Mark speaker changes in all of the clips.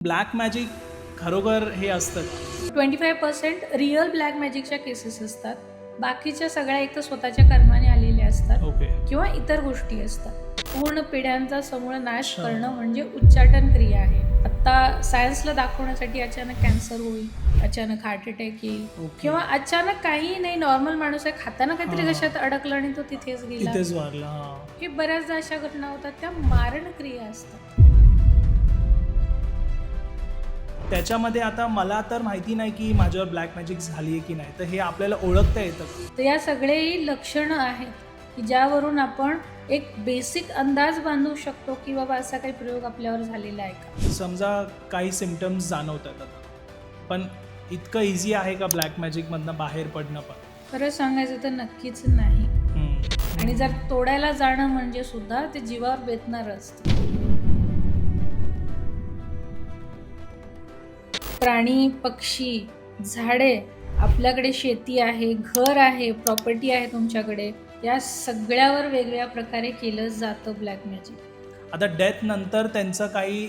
Speaker 1: Black magic खरोखर हे असतं.
Speaker 2: 25% रिअल ब्लॅक मॅजिकच्या केसेस असतात. बाकीच्या सगळ्या एक तर स्वतःच्या कर्माने आलेल्या असतात
Speaker 1: ओके.
Speaker 2: किंवा इतर गोष्टी असतात. पूर्ण पिढ्यांचा समूळ नाश
Speaker 1: अच्छा.
Speaker 2: करणं म्हणजे उच्चाटन क्रिया आहे. आता सायन्सला दाखवण्यासाठी अचानक कॅन्सर होईल, अचानक हार्ट अटॅक येईल
Speaker 1: ओके.
Speaker 2: किंवा अचानक काही नाही, नॉर्मल माणूस आहे, खाताना काहीतरी
Speaker 1: हां.
Speaker 2: घशात अडकलं आणि तो तिथेच गेला.
Speaker 1: इथेच वारला. हां.
Speaker 2: हे बऱ्याचदा अशा घटना होतात, त्या मारण क्रिया असतात.
Speaker 1: त्याच्यामध्ये आता मला तर माहिती नाही की माझ्यावर ब्लॅक मॅजिक झाली आहे की नाही, तर हे आपल्याला ओळखता येतं.
Speaker 2: तर या सगळेही लक्षणं आहेत की ज्यावरून आपण एक बेसिक अंदाज बांधू शकतो की बाबा असा काही प्रयोग आपल्यावर झालेला आहे का.
Speaker 1: समजा काही सिम्पटम्स जाणवतात आता, पण इतकं इझी आहे का ब्लॅक मॅजिकमधनं बाहेर पडणं पण?
Speaker 2: खरं सांगायचं तर नक्कीच नाही.
Speaker 1: हम्म.
Speaker 2: आणि जर तोडायला जाणं म्हणजे सुद्धा ते जीवावर बेतणारं असतं. प्राणी, पक्षी, झाडे, आपल्याकडे शेती आहे, घर आहे, प्रॉपर्टी आहे तुमच्याकडे, या सगळ्यावर वेगवेगळ्या प्रकारे केलं जातं ब्लॅक मॅजिक.
Speaker 1: आता डेथ नंतर त्यांचं काही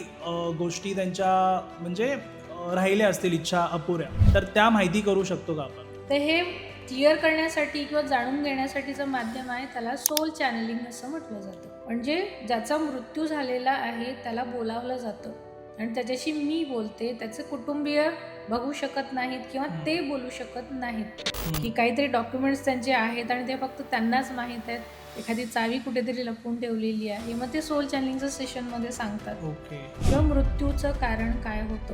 Speaker 1: गोष्टी त्यांच्या म्हणजे राहिल्या असतील इच्छा अपुऱ्या, तर त्या माहिती करू शकतो का आपण?
Speaker 2: तर हे क्लिअर करण्यासाठी किंवा जाणून घेण्यासाठीचं माध्यम आहे, त्याला सोल चॅनलिंग असं म्हटलं जातं. म्हणजे ज्याचा मृत्यू झालेला आहे त्याला बोलावलं जातं आणि त्याच्याशी मी बोलते, त्याचे कुटुंबीय बघू शकत नाहीत किंवा ते बोलू शकत नाहीत की काहीतरी डॉक्युमेंट्स त्यांचे आहेत आणि ते फक्त त्यांनाच माहीत आहेत. एखादी चावी कुठेतरी लपवून ठेवलेली आहे, मग ते सोल चॅनलिंगचं सेशनमध्ये सांगतात.
Speaker 1: ओके.
Speaker 2: किंवा मृत्यूचं कारण काय होतं.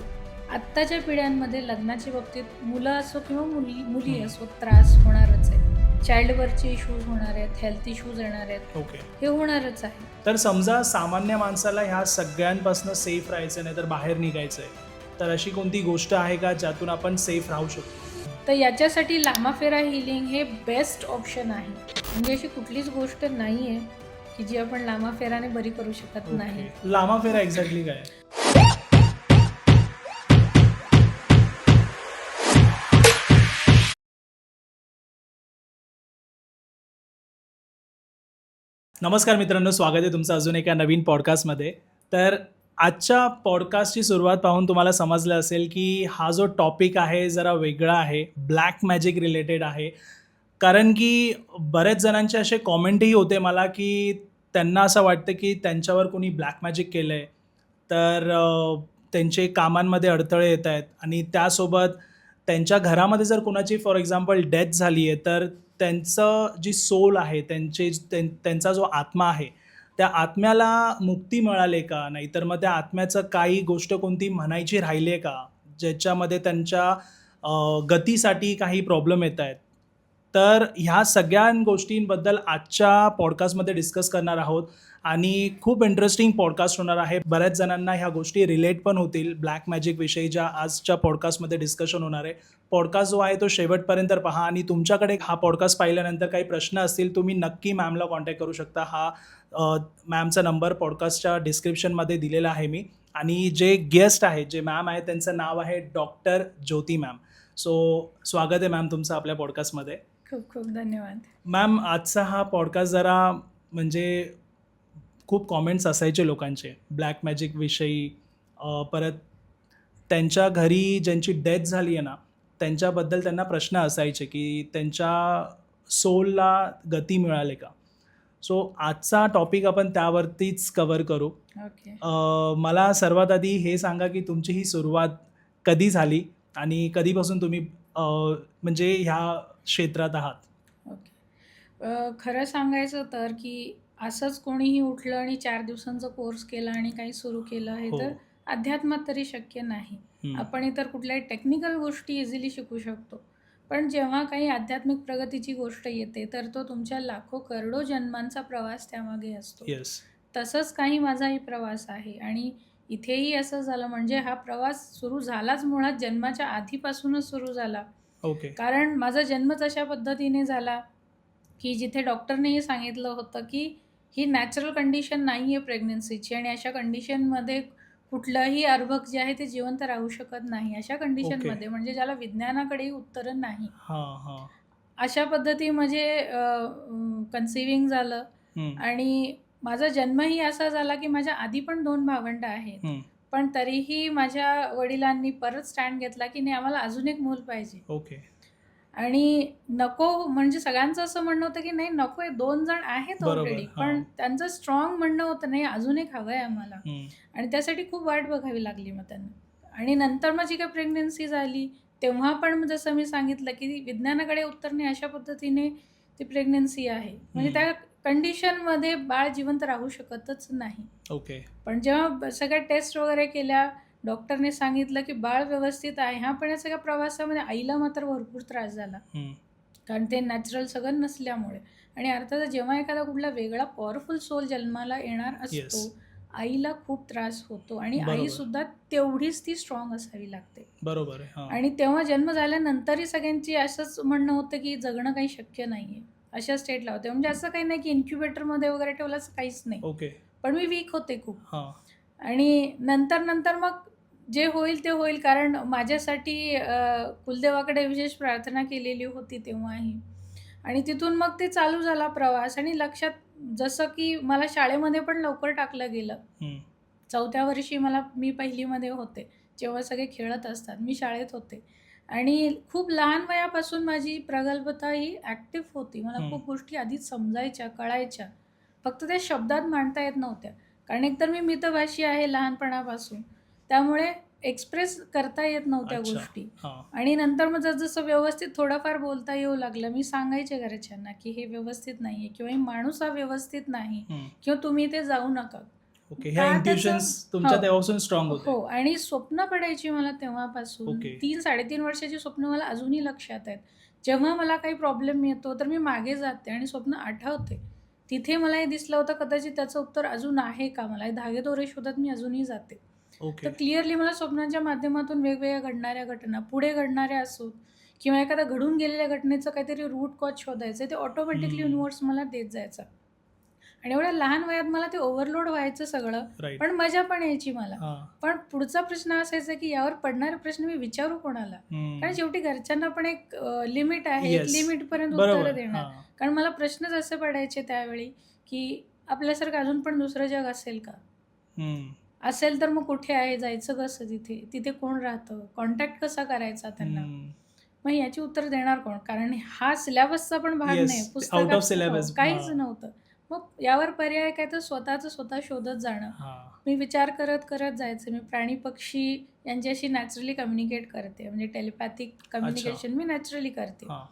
Speaker 2: आत्ताच्या पिढ्यांमध्ये लग्नाच्या बाबतीत मुलं असो किंवा मुली असो त्रास होणारच आहे. चाइल्डबर्थचे इश्यूज होणार आहेत, हेल्थ इश्यूज येणार आहेत,
Speaker 1: ओके.
Speaker 2: हे होणारच आहे.
Speaker 1: तर समजा सामान्य माणसाला ह्या सगळ्यांपासून सेफ राहायचं नाही तर बाहेर निघायचं आहे, तर अशी कोणती गोष्ट आहे का ज्यातून आपण सेफ राहू शकतो?
Speaker 2: तर याच्यासाठी लामाफेरा हिलिंग हे बेस्ट ऑप्शन आहे. म्हणजे अशी कुठलीच गोष्ट नाही आहे की जी आपण लामाफेराने बरी करू शकत नाही.
Speaker 1: ओके. लामाफेरा एक्झॅक्टली काय? नमस्कार मित्रांनो, स्वागत आहे तुमचं अजून एका नवीन पॉडकास्टमध्ये. तर आजच्या पॉडकास्टची सुरुवात पाहून तुम्हाला समजलं असेल की हा जो टॉपिक आहे जरा वेगळा आहे, ब्लॅक मॅजिक रिलेटेड आहे. कारण की बऱ्याच जणांचे असे कॉमेंटही होते मला की त्यांना असं वाटतं की त्यांच्यावर कोणी ब्लॅक मॅजिक केलं आहे, तर त्यांचे कामांमध्ये अडथळे येत आहेत आणि त्यासोबत त्यांच्या घरामध्ये जर कोणाची फॉर एक्झाम्पल डेथ झाली आहे, तर त्यांचं जी सोल आहे, त्यांचा जो आत्मा आहे, त्या आत्म्याला मुक्ती मिळाली का? नाहीतर मग त्या आत्म्याचं काही गोष्ट कोणती म्हणायची राहिली आहे का? ज्याच्यामध्ये त्यांच्या गतीसाठी काही प्रॉब्लेम येत आहेत. तर ह्या सगळ्या गोष्टींबद्दल आजच्या पॉडकास्टमध्ये डिस्कस करणार आहोत आणि खूप इंटरेस्टिंग पॉडकास्ट होणार आहे. बऱ्याच जणांना ह्या गोष्टी रिलेट पण होतील. ब्लॅक मॅजिकविषयी ज्या आजच्या पॉडकास्टमध्ये डिस्कशन होणार आहे. पॉडकास्ट जो आहे तो शेवटपर्यंत पहा आणि तुमच्याकडे हा पॉडकास्ट पाहिल्यानंतर काही प्रश्न असतील, तुम्ही नक्की मॅमला कॉन्टॅक्ट करू शकता. मॅमचा नंबर पॉडकास्टच्या डिस्क्रिप्शनमध्ये दिलेला आहे मी. आणि जे गेस्ट आहेत, जे मॅम आहेत, त्यांचं नाव आहे डॉक्टर ज्योती मॅम. सो स्वागत आहे मॅम तुमचं आपल्या पॉडकास्टमध्ये.
Speaker 2: खूप खूप धन्यवाद.
Speaker 1: मॅम, आजचा हा पॉडकास्ट जरा म्हणजे खूप कॉमेंट्स असायचे लोकांचे ब्लॅक मॅजिकविषयी. परत त्यांच्या घरी ज्यांची डेथ झाली आहे ना, त्यांच्याबद्दल त्यांना प्रश्न असायचे की त्यांच्या सोलला गती मिळाली का? सो आजचा टॉपिक आपण त्यावरतीच कव्हर करू.
Speaker 2: ओके.
Speaker 1: मला सर्वात आधी हे सांगा की तुमची ही सुरुवात कधी झाली आणि कधीपासून तुम्ही म्हणजे ह्या क्षेत्रात आहात?
Speaker 2: ओके. खरं सांगायचं तर की असंच कोणीही उठलं आणि 4 दिवसांचा कोर्स केला आणि काही सुरू केलं हे
Speaker 1: हो.
Speaker 2: तर अध्यात्मात तरी शक्य नाही. आपण इतर कुठल्याही टेक्निकल गोष्टी इझिली शिकू शकतो. पण जेव्हा काही आध्यात्मिक प्रगतीची गोष्ट येते तर तो तुमच्या लाखो करोडो जन्मांचा प्रवास त्यामागे असतो.
Speaker 1: येस.
Speaker 2: तसंच काही माझाही प्रवास आहे आणि इथेही असं झालं. म्हणजे हा प्रवास सुरू झालाच मुळात जन्माच्या आधीपासूनच सुरू झाला.
Speaker 1: ओके.
Speaker 2: कारण माझा जन्मच अशा पद्धतीने झाला की जिथे डॉक्टरनेही सांगितलं होतं की ही नॅचरल कंडिशन नाही आहे प्रेग्नन्सीची आणि अशा कंडिशनमध्ये कुठलंही अर्भक जे आहे ते जिवंत राहू शकत नाही. अशा कंडिशनमध्ये म्हणजे ज्याला विज्ञानाकडेही उत्तरं नाही,
Speaker 1: हां, हां.
Speaker 2: अशा पद्धती म्हणजे कन्सिव्हिंग झालं. आणि माझा जन्मही असा झाला की माझ्या आधी पण 2 भावंडं आहेत. पण तरीही माझ्या वडिलांनी परत स्टँड घेतला की नाही, आम्हाला अजून एक मूल पाहिजे.
Speaker 1: ओके.
Speaker 2: आणि नको म्हणजे सगळ्यांचं असं म्हणणं होतं की नाही नको आहे, 2 जण आहेत
Speaker 1: बरोबर.
Speaker 2: ऑलरेडी.
Speaker 1: हां.
Speaker 2: पण त्यांचं स्ट्राँग म्हणणं होतं नाही अजून एक हवं आहे आम्हाला.
Speaker 1: हं.
Speaker 2: आणि त्यासाठी खूप वाट बघावी लागली मग त्यांना. आणि नंतर माझी काही प्रेग्नन्सी झाली तेव्हा पण जसं मी सांगितलं की विज्ञानाकडे उत्तर नाही अशा पद्धतीने ती प्रेग्नन्सी आहे. म्हणजे त्या कंडिशनमध्ये बाळ जिवंत राहू शकतच नाही.
Speaker 1: ओके.
Speaker 2: पण जेव्हा सगळ्या टेस्ट वगैरे केल्या, डॉक्टरने सांगितलं की बाळ व्यवस्थित आहे. हां, पण या सगळ्या प्रवासामध्ये आईला मात्र भरपूर त्रास झाला.
Speaker 1: हं.
Speaker 2: कारण ते नॅचरल सगळं नसल्यामुळे. आणि अर्थातच जेव्हा एखादा कुठला वेगळा पॉवरफुल सोल जन्माला येणार
Speaker 1: येस.
Speaker 2: असतो, आईला खूप त्रास होतो आणि
Speaker 1: बरोबर.
Speaker 2: आईसुद्धा तेवढीच ती स्ट्राँग असावी लागते.
Speaker 1: बरोबर आहे. हां.
Speaker 2: आणि तेव्हा जन्म झाल्यानंतरही सगळ्यांची असंच म्हणणं होतं की जगणं काही शक्य नाहीये. अशा स्टेटला होते. म्हणजे असं काही नाही की इन्क्युबेटरमध्ये वगैरे ठेवलं असं काहीच नाही.
Speaker 1: ओके.
Speaker 2: पण मी वीक होते खूप.
Speaker 1: हां.
Speaker 2: आणि नंतर मग जे होईल ते होईल. कारण माझ्यासाठी कुलदेवाकडे विशेष प्रार्थना केलेली होती तेव्हाही. आणि तिथून मग ते चालू झाला प्रवास. आणि लक्षात जसं की मला शाळेमध्ये पण लवकर टाकलं गेलं.
Speaker 1: हं.
Speaker 2: 4थ्या वर्षी मी पहिलीमध्ये होते. जेव्हा सगळे खेळत असतात, मी शाळेत होते. आणि खूप लहान वयापासून माझी प्रगल्भता ही ॲक्टिव्ह होती. मला खूप गोष्टी आधीच समजायच्या, कळायच्या. फक्त त्या शब्दात मांडता येत नव्हत्या. कारण एकतर मी मितभाषी आहे लहानपणापासून. त्यामुळे एक्सप्रेस करता येत नव्हत्या
Speaker 1: अच्छा.
Speaker 2: गोष्टी.
Speaker 1: हां.
Speaker 2: आणि नंतर मग जसं व्यवस्थित थोडंफार बोलता येऊ लागलं, मी सांगायचे घरच्यांना की हे व्यवस्थित नाहीये किंवा हे माणूस हा व्यवस्थित नाही
Speaker 1: हं.
Speaker 2: किंवा तुम्ही इथे जाऊ नका.
Speaker 1: ओके. ह्या
Speaker 2: का
Speaker 1: इंट्युशन्स
Speaker 2: त्याचं
Speaker 1: तुमच्या
Speaker 2: हो.
Speaker 1: तेव्हापासून स्ट्राँग होते.
Speaker 2: हो. आणि स्वप्न पडायची मला तेव्हापासून.
Speaker 1: ओके.
Speaker 2: 3-3.5 वर्षाची स्वप्न मला अजूनही लक्षात आहेत. जेव्हा मला काही प्रॉब्लेम येतो तर मी मागे जाते आणि स्वप्न आठवते. तिथे मला हे दिसलं होतं कदाचित त्याचं उत्तर अजून आहे का? मला हे धागेदोरे शोधत मी अजूनही जाते.
Speaker 1: ओके.
Speaker 2: तर क्लिअरली मला स्वप्नांच्या माध्यमातून वेगवेगळ्या घडणाऱ्या घटना, पुढे घडणाऱ्या असोत किंवा एखाद्या घडून गेलेल्या घटनेचं काहीतरी रूट कॉज शोधायचं ते ऑटोमॅटिकली युनिव्हर्स मला देत जायचं. आणि एवढ्या लहान वयात मला ते ओव्हरलोड व्हायचं सगळं.
Speaker 1: राईट.
Speaker 2: पण मजा पण यायची मला.
Speaker 1: हां.
Speaker 2: पण पुढचा प्रश्न असायचा की यावर पडणारे प्रश्न मी विचारू कोणाला?
Speaker 1: हं.
Speaker 2: कारण शेवटी घरच्यांना पण एक लिमिट आहे. एक
Speaker 1: येस.
Speaker 2: लिमिटपर्यंत उत्तरं
Speaker 1: बरोबर.
Speaker 2: देणार.
Speaker 1: हां.
Speaker 2: कारण मला प्रश्नच असे पडायचे त्यावेळी की आपल्यासारखं अजून पण दुसरं जग असेल का?
Speaker 1: हं.
Speaker 2: असेल तर मग कुठे आहे? जायचं कसं तिथे? तिथे कोण राहतं? कॉन्टॅक्ट कसा करायचा त्यांना?
Speaker 1: हं.
Speaker 2: मग याची उत्तर देणार कोण? कारण हा सिलेबसचा पण भाग
Speaker 1: येस.
Speaker 2: नाही.
Speaker 1: आउट ऑफ
Speaker 2: पुस्तकात
Speaker 1: सिलेबस.
Speaker 2: काहीच
Speaker 1: हां.
Speaker 2: नव्हतं. मग यावर पर्याय काय तर स्वतः शोधत जाणं.
Speaker 1: हां.
Speaker 2: मी विचार करत जायचे. मी प्राणी, पक्षी यांच्याशी नॅचरली कम्युनिकेट करते. म्हणजे टेलिपॅथिक कम्युनिकेशन मी नॅचरली करते.
Speaker 1: हां.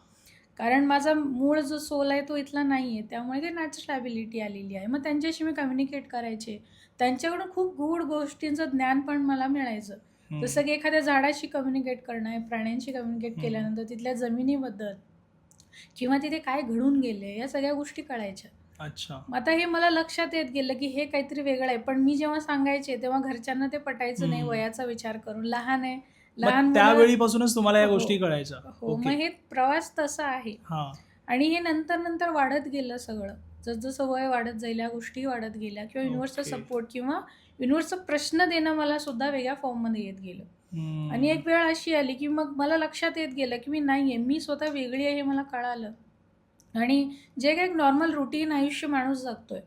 Speaker 2: कारण माझा मूळ जो सोल आहे तो इथला नाही आहे. त्यामुळे ते नॅचरल ॲबिलिटी आलेली आहे. मग त्यांच्याशी मी कम्युनिकेट करायचे. त्यांच्याकडून खूप गूढ गोष्टींचं ज्ञान पण मला मिळायचं.
Speaker 1: हं.
Speaker 2: जसं की एखाद्या झाडाशी कम्युनिकेट करणं आहे, प्राण्यांशी कम्युनिकेट केल्यानंतर तिथल्या जमिनीबद्दल किंवा तिथे काय घडून गेले या सगळ्या गोष्टी कळायच्या.
Speaker 1: अच्छा.
Speaker 2: मग आता हे मला लक्षात येत गेलं की हे काहीतरी वेगळं आहे. पण मी जेव्हा सांगायचे तेव्हा घरच्यांना ते पटायचं नाही वयाचा विचार करून. लहान आहे. लहान
Speaker 1: मग
Speaker 2: मुलं
Speaker 1: त्यावेळीपासूनच तुम्हाला या
Speaker 2: हो.
Speaker 1: गोष्टी कळायच्या.
Speaker 2: हो.
Speaker 1: ओके.
Speaker 2: मग हे प्रवास तसा आहे.
Speaker 1: हां.
Speaker 2: आणि हे नंतर वाढत गेलं सगळं. जसं वय वाढत जाईल या गोष्टी वाढत गेल्या किंवा युनिव्हर्सचा
Speaker 1: ओके.
Speaker 2: सपोर्ट किंवा युनिव्हर्सचा प्रश्न देणं मला सुद्धा वेगळ्या फॉर्ममध्ये येत गेलं.
Speaker 1: हं.
Speaker 2: आणि एक वेळ अशी आली की मग मला लक्षात येत गेलं की मी नाही आहे. मी स्वतः वेगळी आहे हे मला कळालं. आणि जे काही नॉर्मल रुटीन आयुष्य माणूस जगतोय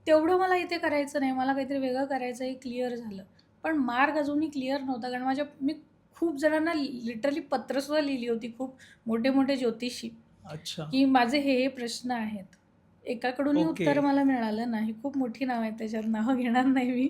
Speaker 2: तेवढं मला इथे करायचं नाही. मला काहीतरी वेगळं करायचं हे क्लिअर झालं. पण मार्ग अजूनही क्लिअर नव्हता. कारण मी खूप जणांना लिटरली पत्रसुद्धा लिहिली होती, खूप मोठे ज्योतिषी,
Speaker 1: अच्छा.
Speaker 2: की माझे हे प्रश्न आहेत. एकाकडूनही
Speaker 1: ओके.
Speaker 2: उत्तर मला मिळालं नाही. खूप मोठी नावं आहेत त्याच्यावर, नावं घेणार नाही मी.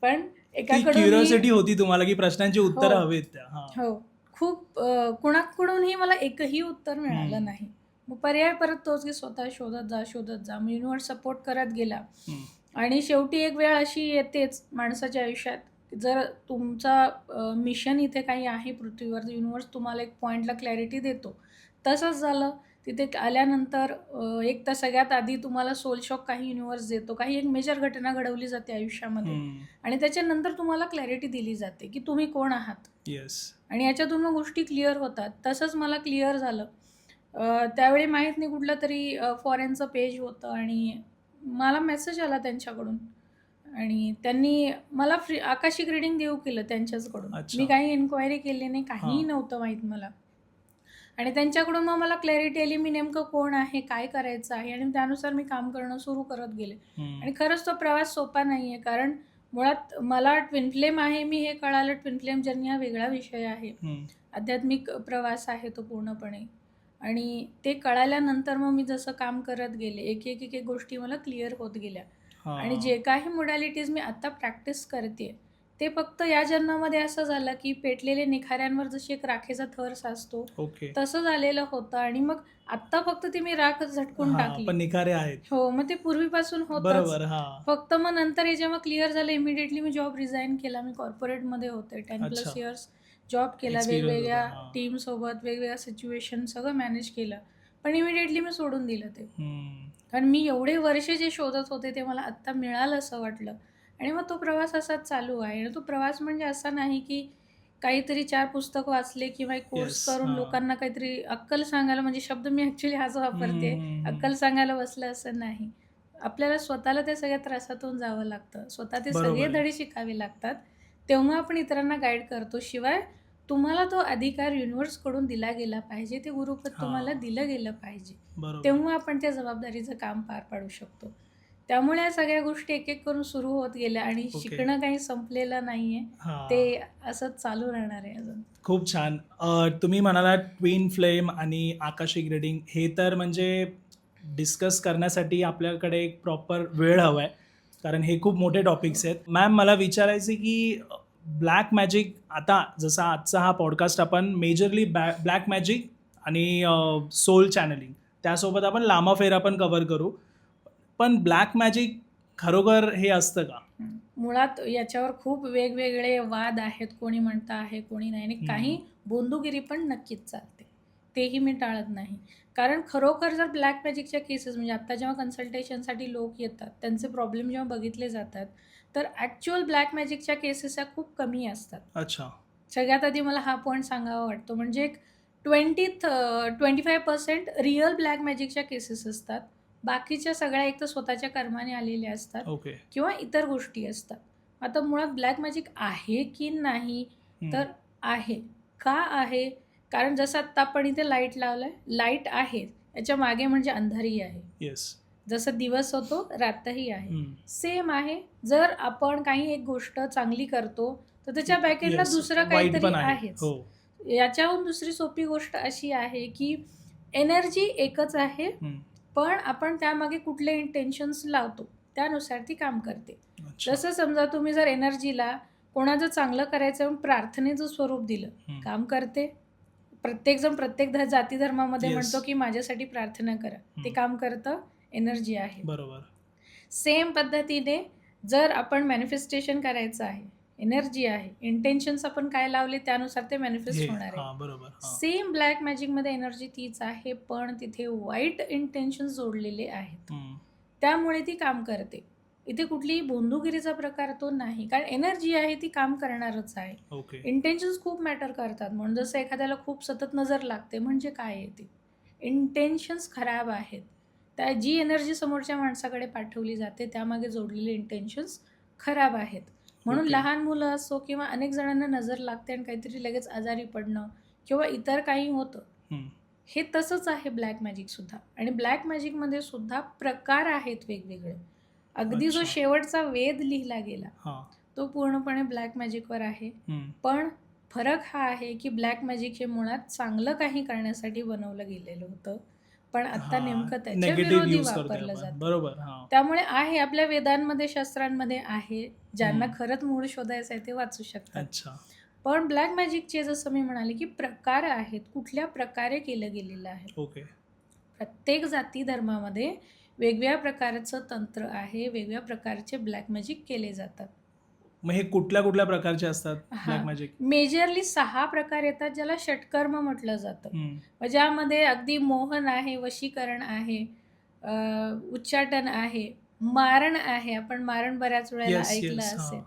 Speaker 2: पण
Speaker 1: ती
Speaker 2: एकाकडूनही
Speaker 1: क्युरिओसिटी होती तुम्हाला की प्रश्नांची उत्तरं
Speaker 2: हो.
Speaker 1: हवीत त्या. हां.
Speaker 2: हो. खूप कुणाकडूनही मला एकही उत्तर मिळालं नाही. मग पर्याय परत तोच की स्वतः शोधत जा. मग युनिव्हर्स सपोर्ट करत गेला.
Speaker 1: हं.
Speaker 2: आणि शेवटी एक वेळ अशी येतेच माणसाच्या आयुष्यात, जर तुमचा मिशन इथे काही आहे पृथ्वीवर, युनिव्हर्स तुम्हाला एक पॉईंटला क्लॅरिटी देतो. तसंच झालं. तिथे आल्यानंतर एक तर सगळ्यात आधी तुम्हाला सोल शॉक काही युनिव्हर्स देतो. काही एक मेजर घटना घडवली जाते आयुष्यामध्ये.
Speaker 1: हं.
Speaker 2: आणि त्याच्यानंतर तुम्हाला क्लॅरिटी दिली जाते की तुम्ही कोण आहात.
Speaker 1: येस.
Speaker 2: आणि याच्यातून मग गोष्टी क्लिअर होतात. तसंच मला क्लिअर झालं. त्यावेळी माहीत नाही कुठलं तरी फॉरेनचं पेज होतं आणि मला मेसेज आला त्यांच्याकडून. आणि त्यांनी मला आकाशिक रीडिंग देऊ केलं त्यांच्याचकडून.
Speaker 1: अच्छा.
Speaker 2: मी काही इन्क्वायरी केली नाही, काहीही नव्हतं माहीत मला. आणि त्यांच्याकडून मग मला क्लॅरिटी आली मी नेमकं कोण आहे, काय करायचं आहे आणि त्यानुसार मी काम करणं सुरू करत गेले.
Speaker 1: हं.
Speaker 2: आणि खरंच तो प्रवास सोपा नाही आहे. कारण मुळात मला ट्विन फ्लेम आहे मी हे कळालं, ट्विन फ्लेम जर्नी हा वेगळा विषय आहे.
Speaker 1: हम्म.
Speaker 2: आध्यात्मिक प्रवास आहे तो पूर्णपणे. आणि ते कळाल्यानंतर मग मी जसं काम करत गेले, एक एक एक एक गोष्टी मला क्लिअर होत गेल्या.
Speaker 1: हा.
Speaker 2: आणि जे काही मोडॅलिटीज मी आत्ता प्रॅक्टिस करते ते फक्त या जन्मामध्ये असं झालं की पेटलेले निखाऱ्यांवर जशी एक राखेचा थर साचतो
Speaker 1: ओके.
Speaker 2: तसं झालेलं होतं. आणि मग आत्ता फक्त ती मी राख झटकून
Speaker 1: हा,
Speaker 2: टाकली.
Speaker 1: पण निखारे आहेत.
Speaker 2: हो, मग ते पूर्वीपासून होतंच.
Speaker 1: बरोबर. हा.
Speaker 2: फक्त मग नंतर हे जेव्हा क्लिअर झालं इमिडिएटली मी जॉब रिझाईन केला. मी कॉर्पोरेटमध्ये होते 10+
Speaker 1: अच्छा.
Speaker 2: इयर्स जॉब केला.
Speaker 1: Experience
Speaker 2: वेगवेगळ्या
Speaker 1: होता, हा.
Speaker 2: टीमसोबत वेगवेगळ्या सिच्युएशन सगळं मॅनेज केलं. पण इमिडिएटली मी सोडून दिलं ते.
Speaker 1: हम्म.
Speaker 2: कारण मी एवढे वर्ष जे शोधत होते ते मला आत्ता मिळालं असं वाटलं. आणि मग तो प्रवास असाच चालू आहे. आणि तो प्रवास म्हणजे असा नाही की काहीतरी 4 पुस्तक वाचले किंवा एक कोर्स
Speaker 1: Yes,
Speaker 2: करून
Speaker 1: हा.
Speaker 2: लोकांना काहीतरी अक्कल सांगायला, म्हणजे शब्द मी ॲक्च्युली हाच वापरते, अक्कल सांगायला बसलं असं नाही. आपल्याला स्वतःला त्या सगळ्या त्रासातून जावं लागतं. स्वतः ते
Speaker 1: बरोबर
Speaker 2: सगळे
Speaker 1: आहे.
Speaker 2: धडे शिकावे लागतात. तेव्हा आपण इतरांना गाईड करतो. शिवाय तुम्हाला तो अधिकार युनिव्हर्सकडून दिला गेला पाहिजे. ते गुरुपद
Speaker 1: हा.
Speaker 2: तुम्हाला दिलं गेलं पाहिजे.
Speaker 1: बरोबर.
Speaker 2: तेव्हा आपण त्या जबाबदारीचं काम पार पाडू शकतो. त्यामुळे या सगळ्या गोष्टी एक एक करून सुरू होत गेल्या. आणि
Speaker 1: ओके.
Speaker 2: शिकणं काही संपलेलं नाहीये.
Speaker 1: हा.
Speaker 2: ते असंच चालू राहणार आहे अजून.
Speaker 1: खूप छान. तुम्ही म्हणालात ट्विन फ्लेम आणि आकाशिक रीडिंग, हे तर म्हणजे डिस्कस करण्यासाठी आपल्याकडे एक प्रॉपर वेळ हवा आहे, कारण हे खूप मोठे टॉपिक्स आहेत. मॅम, मला विचारायचे की ब्लॅक मॅजिक, आता जसा आजचा हा पॉडकास्ट आपण मेजरली ब्लॅक मॅजिक आणि सोल चॅनलिंग, त्यासोबत आपण लामाफेरा पण कव्हर करू. पण ब्लॅक मॅजिक खरोखर हे असतं का?
Speaker 2: मुळात याच्यावर खूप वेगवेगळे वाद आहेत. कोणी म्हणतं आहे, कोणी नाही. आणि काही बोंदुगिरी पण नक्कीच चालते. तेही मी टाळत नाही. कारण खरोखर जर ब्लॅक मॅजिकच्या केसेस, म्हणजे आत्ता जेव्हा कन्सल्टेशनसाठी लोक येतात, त्यांचे प्रॉब्लेम जेव्हा बघितले जातात, तर ॲक्च्युअल ब्लॅक मॅजिकच्या केसेस ह्या खूप कमी असतात.
Speaker 1: अच्छा.
Speaker 2: सगळ्यात आधी मला हा पॉईंट सांगावा वाटतो. म्हणजे एक 25% रिअल ब्लॅक मॅजिकच्या केसेस असतात. बाकीच्या सगळ्या एक तर स्वतःच्या कर्माने आलेल्या असतात
Speaker 1: ओके.
Speaker 2: किंवा इतर गोष्टी असतात. आता मुळात ब्लॅक मॅजिक आहे की नाही, तर आहे. का आहे? कारण जसं आत्ता आपण इथे लाईट लावलाय, लाईट आहे, याच्या मागे म्हणजे अंधारी आहे.
Speaker 1: येस.
Speaker 2: जसं दिवस होतो, रातही आहे. सेम आहे. जर आपण काही एक गोष्ट चांगली करतो तर त्याच्या बॅकएंडला दुसरं काहीतरी आहेच.
Speaker 1: हो.
Speaker 2: याच्याहून दुसरी सोपी गोष्ट अशी आहे की एनर्जी एकच आहे, पण आपण त्यामागे कुठले इंटेन्शन्स लावतो त्यानुसार ती काम करते. जसं समजा तुम्ही जर एनर्जीला कोणाचं चांगलं करायचं म्हणून प्रार्थनेचं स्वरूप दिलं, काम करते. प्रत्येकजण प्रत्येक जाती धर्मामध्ये म्हणतो की माझ्यासाठी प्रार्थना करा, ते काम करतं, एनर्जी आहे.
Speaker 1: बरोबर.
Speaker 2: सेम पद्धतीने जर आपण मॅनिफेस्टेशन करायचं आहे, एनर्जी आहे, इंटेन्शन्स आपण काय लावले त्यानुसार ते मॅनिफेस्ट होणार आहे.
Speaker 1: बरोबर.
Speaker 2: सेम ब्लॅक मॅजिकमध्ये एनर्जी तीच आहे, पण तिथे वाईट इंटेन्शन्स जोडलेले आहेत. त्यामुळे ती काम करते. इथे कुठलीही बोंदुगिरीचा प्रकार तो नाही, कारण एनर्जी आहे ती काम करणारच आहे.
Speaker 1: ओके.
Speaker 2: इंटेन्शन्स खूप मॅटर करतात. म्हणून जसं एखाद्याला खूप सतत नजर लागते, म्हणजे काय आहे ते इंटेन्शन्स खराब आहेत. त्या जी एनर्जी समोरच्या माणसाकडे पाठवली जाते त्यामागे जोडलेले इंटेन्शन्स खराब आहेत. म्हणून लहान मुलं असो किंवा अनेक जणांना नजर लागते आणि काहीतरी लगेच आजारी पडणं किंवा इतर काही होतं, हे तसंच आहे ब्लॅक मॅजिक सुद्धा. आणि ब्लॅक मॅजिकमध्ये सुद्धा प्रकार आहेत वेगवेगळे. अगदी जो शेवटचा वेद लिहिला गेला तो पूर्णपणे ब्लॅक मॅजिकवर आहे. पण फरक हा आहे की ब्लॅक मॅजिक हे मुळात चांगलं काही करण्यासाठी बनवलं गेलेलं होतं, पण आता नेमकं त्याच्या विरोधी वापरलं जातं.
Speaker 1: बरोबर.
Speaker 2: त्यामुळे आहे आपल्या वेदांमध्ये, शास्त्रांमध्ये आहे. ज्यांना खरंच मूळ शोधायचं आहे ते वाचू शकतात.
Speaker 1: अच्छा.
Speaker 2: पण ब्लॅक मॅजिकचे जसं मी म्हणाले की प्रकार आहेत, कुठल्या प्रकारे केलं गेलेलं आहे.
Speaker 1: ओके.
Speaker 2: प्रत्येक जाती धर्मामध्ये वेगवेगळ्या प्रकारचं तंत्र आहे, वेगवेगळ्या प्रकारचे ब्लॅक मॅजिक केले जातात.
Speaker 1: मग हे कुठल्या कुठल्या प्रकारचे असतात ब्लॅक मॅजिक?
Speaker 2: मेजरली 6 प्रकार येतात, ज्याला षटकर्म म्हटलं जातं. ज्यामध्ये अगदी मोहन आहे, वशीकरण आहे, उच्चाटन आहे, मारण आहे. आपण मारण बऱ्याच वेळेला ऐकलं असेल.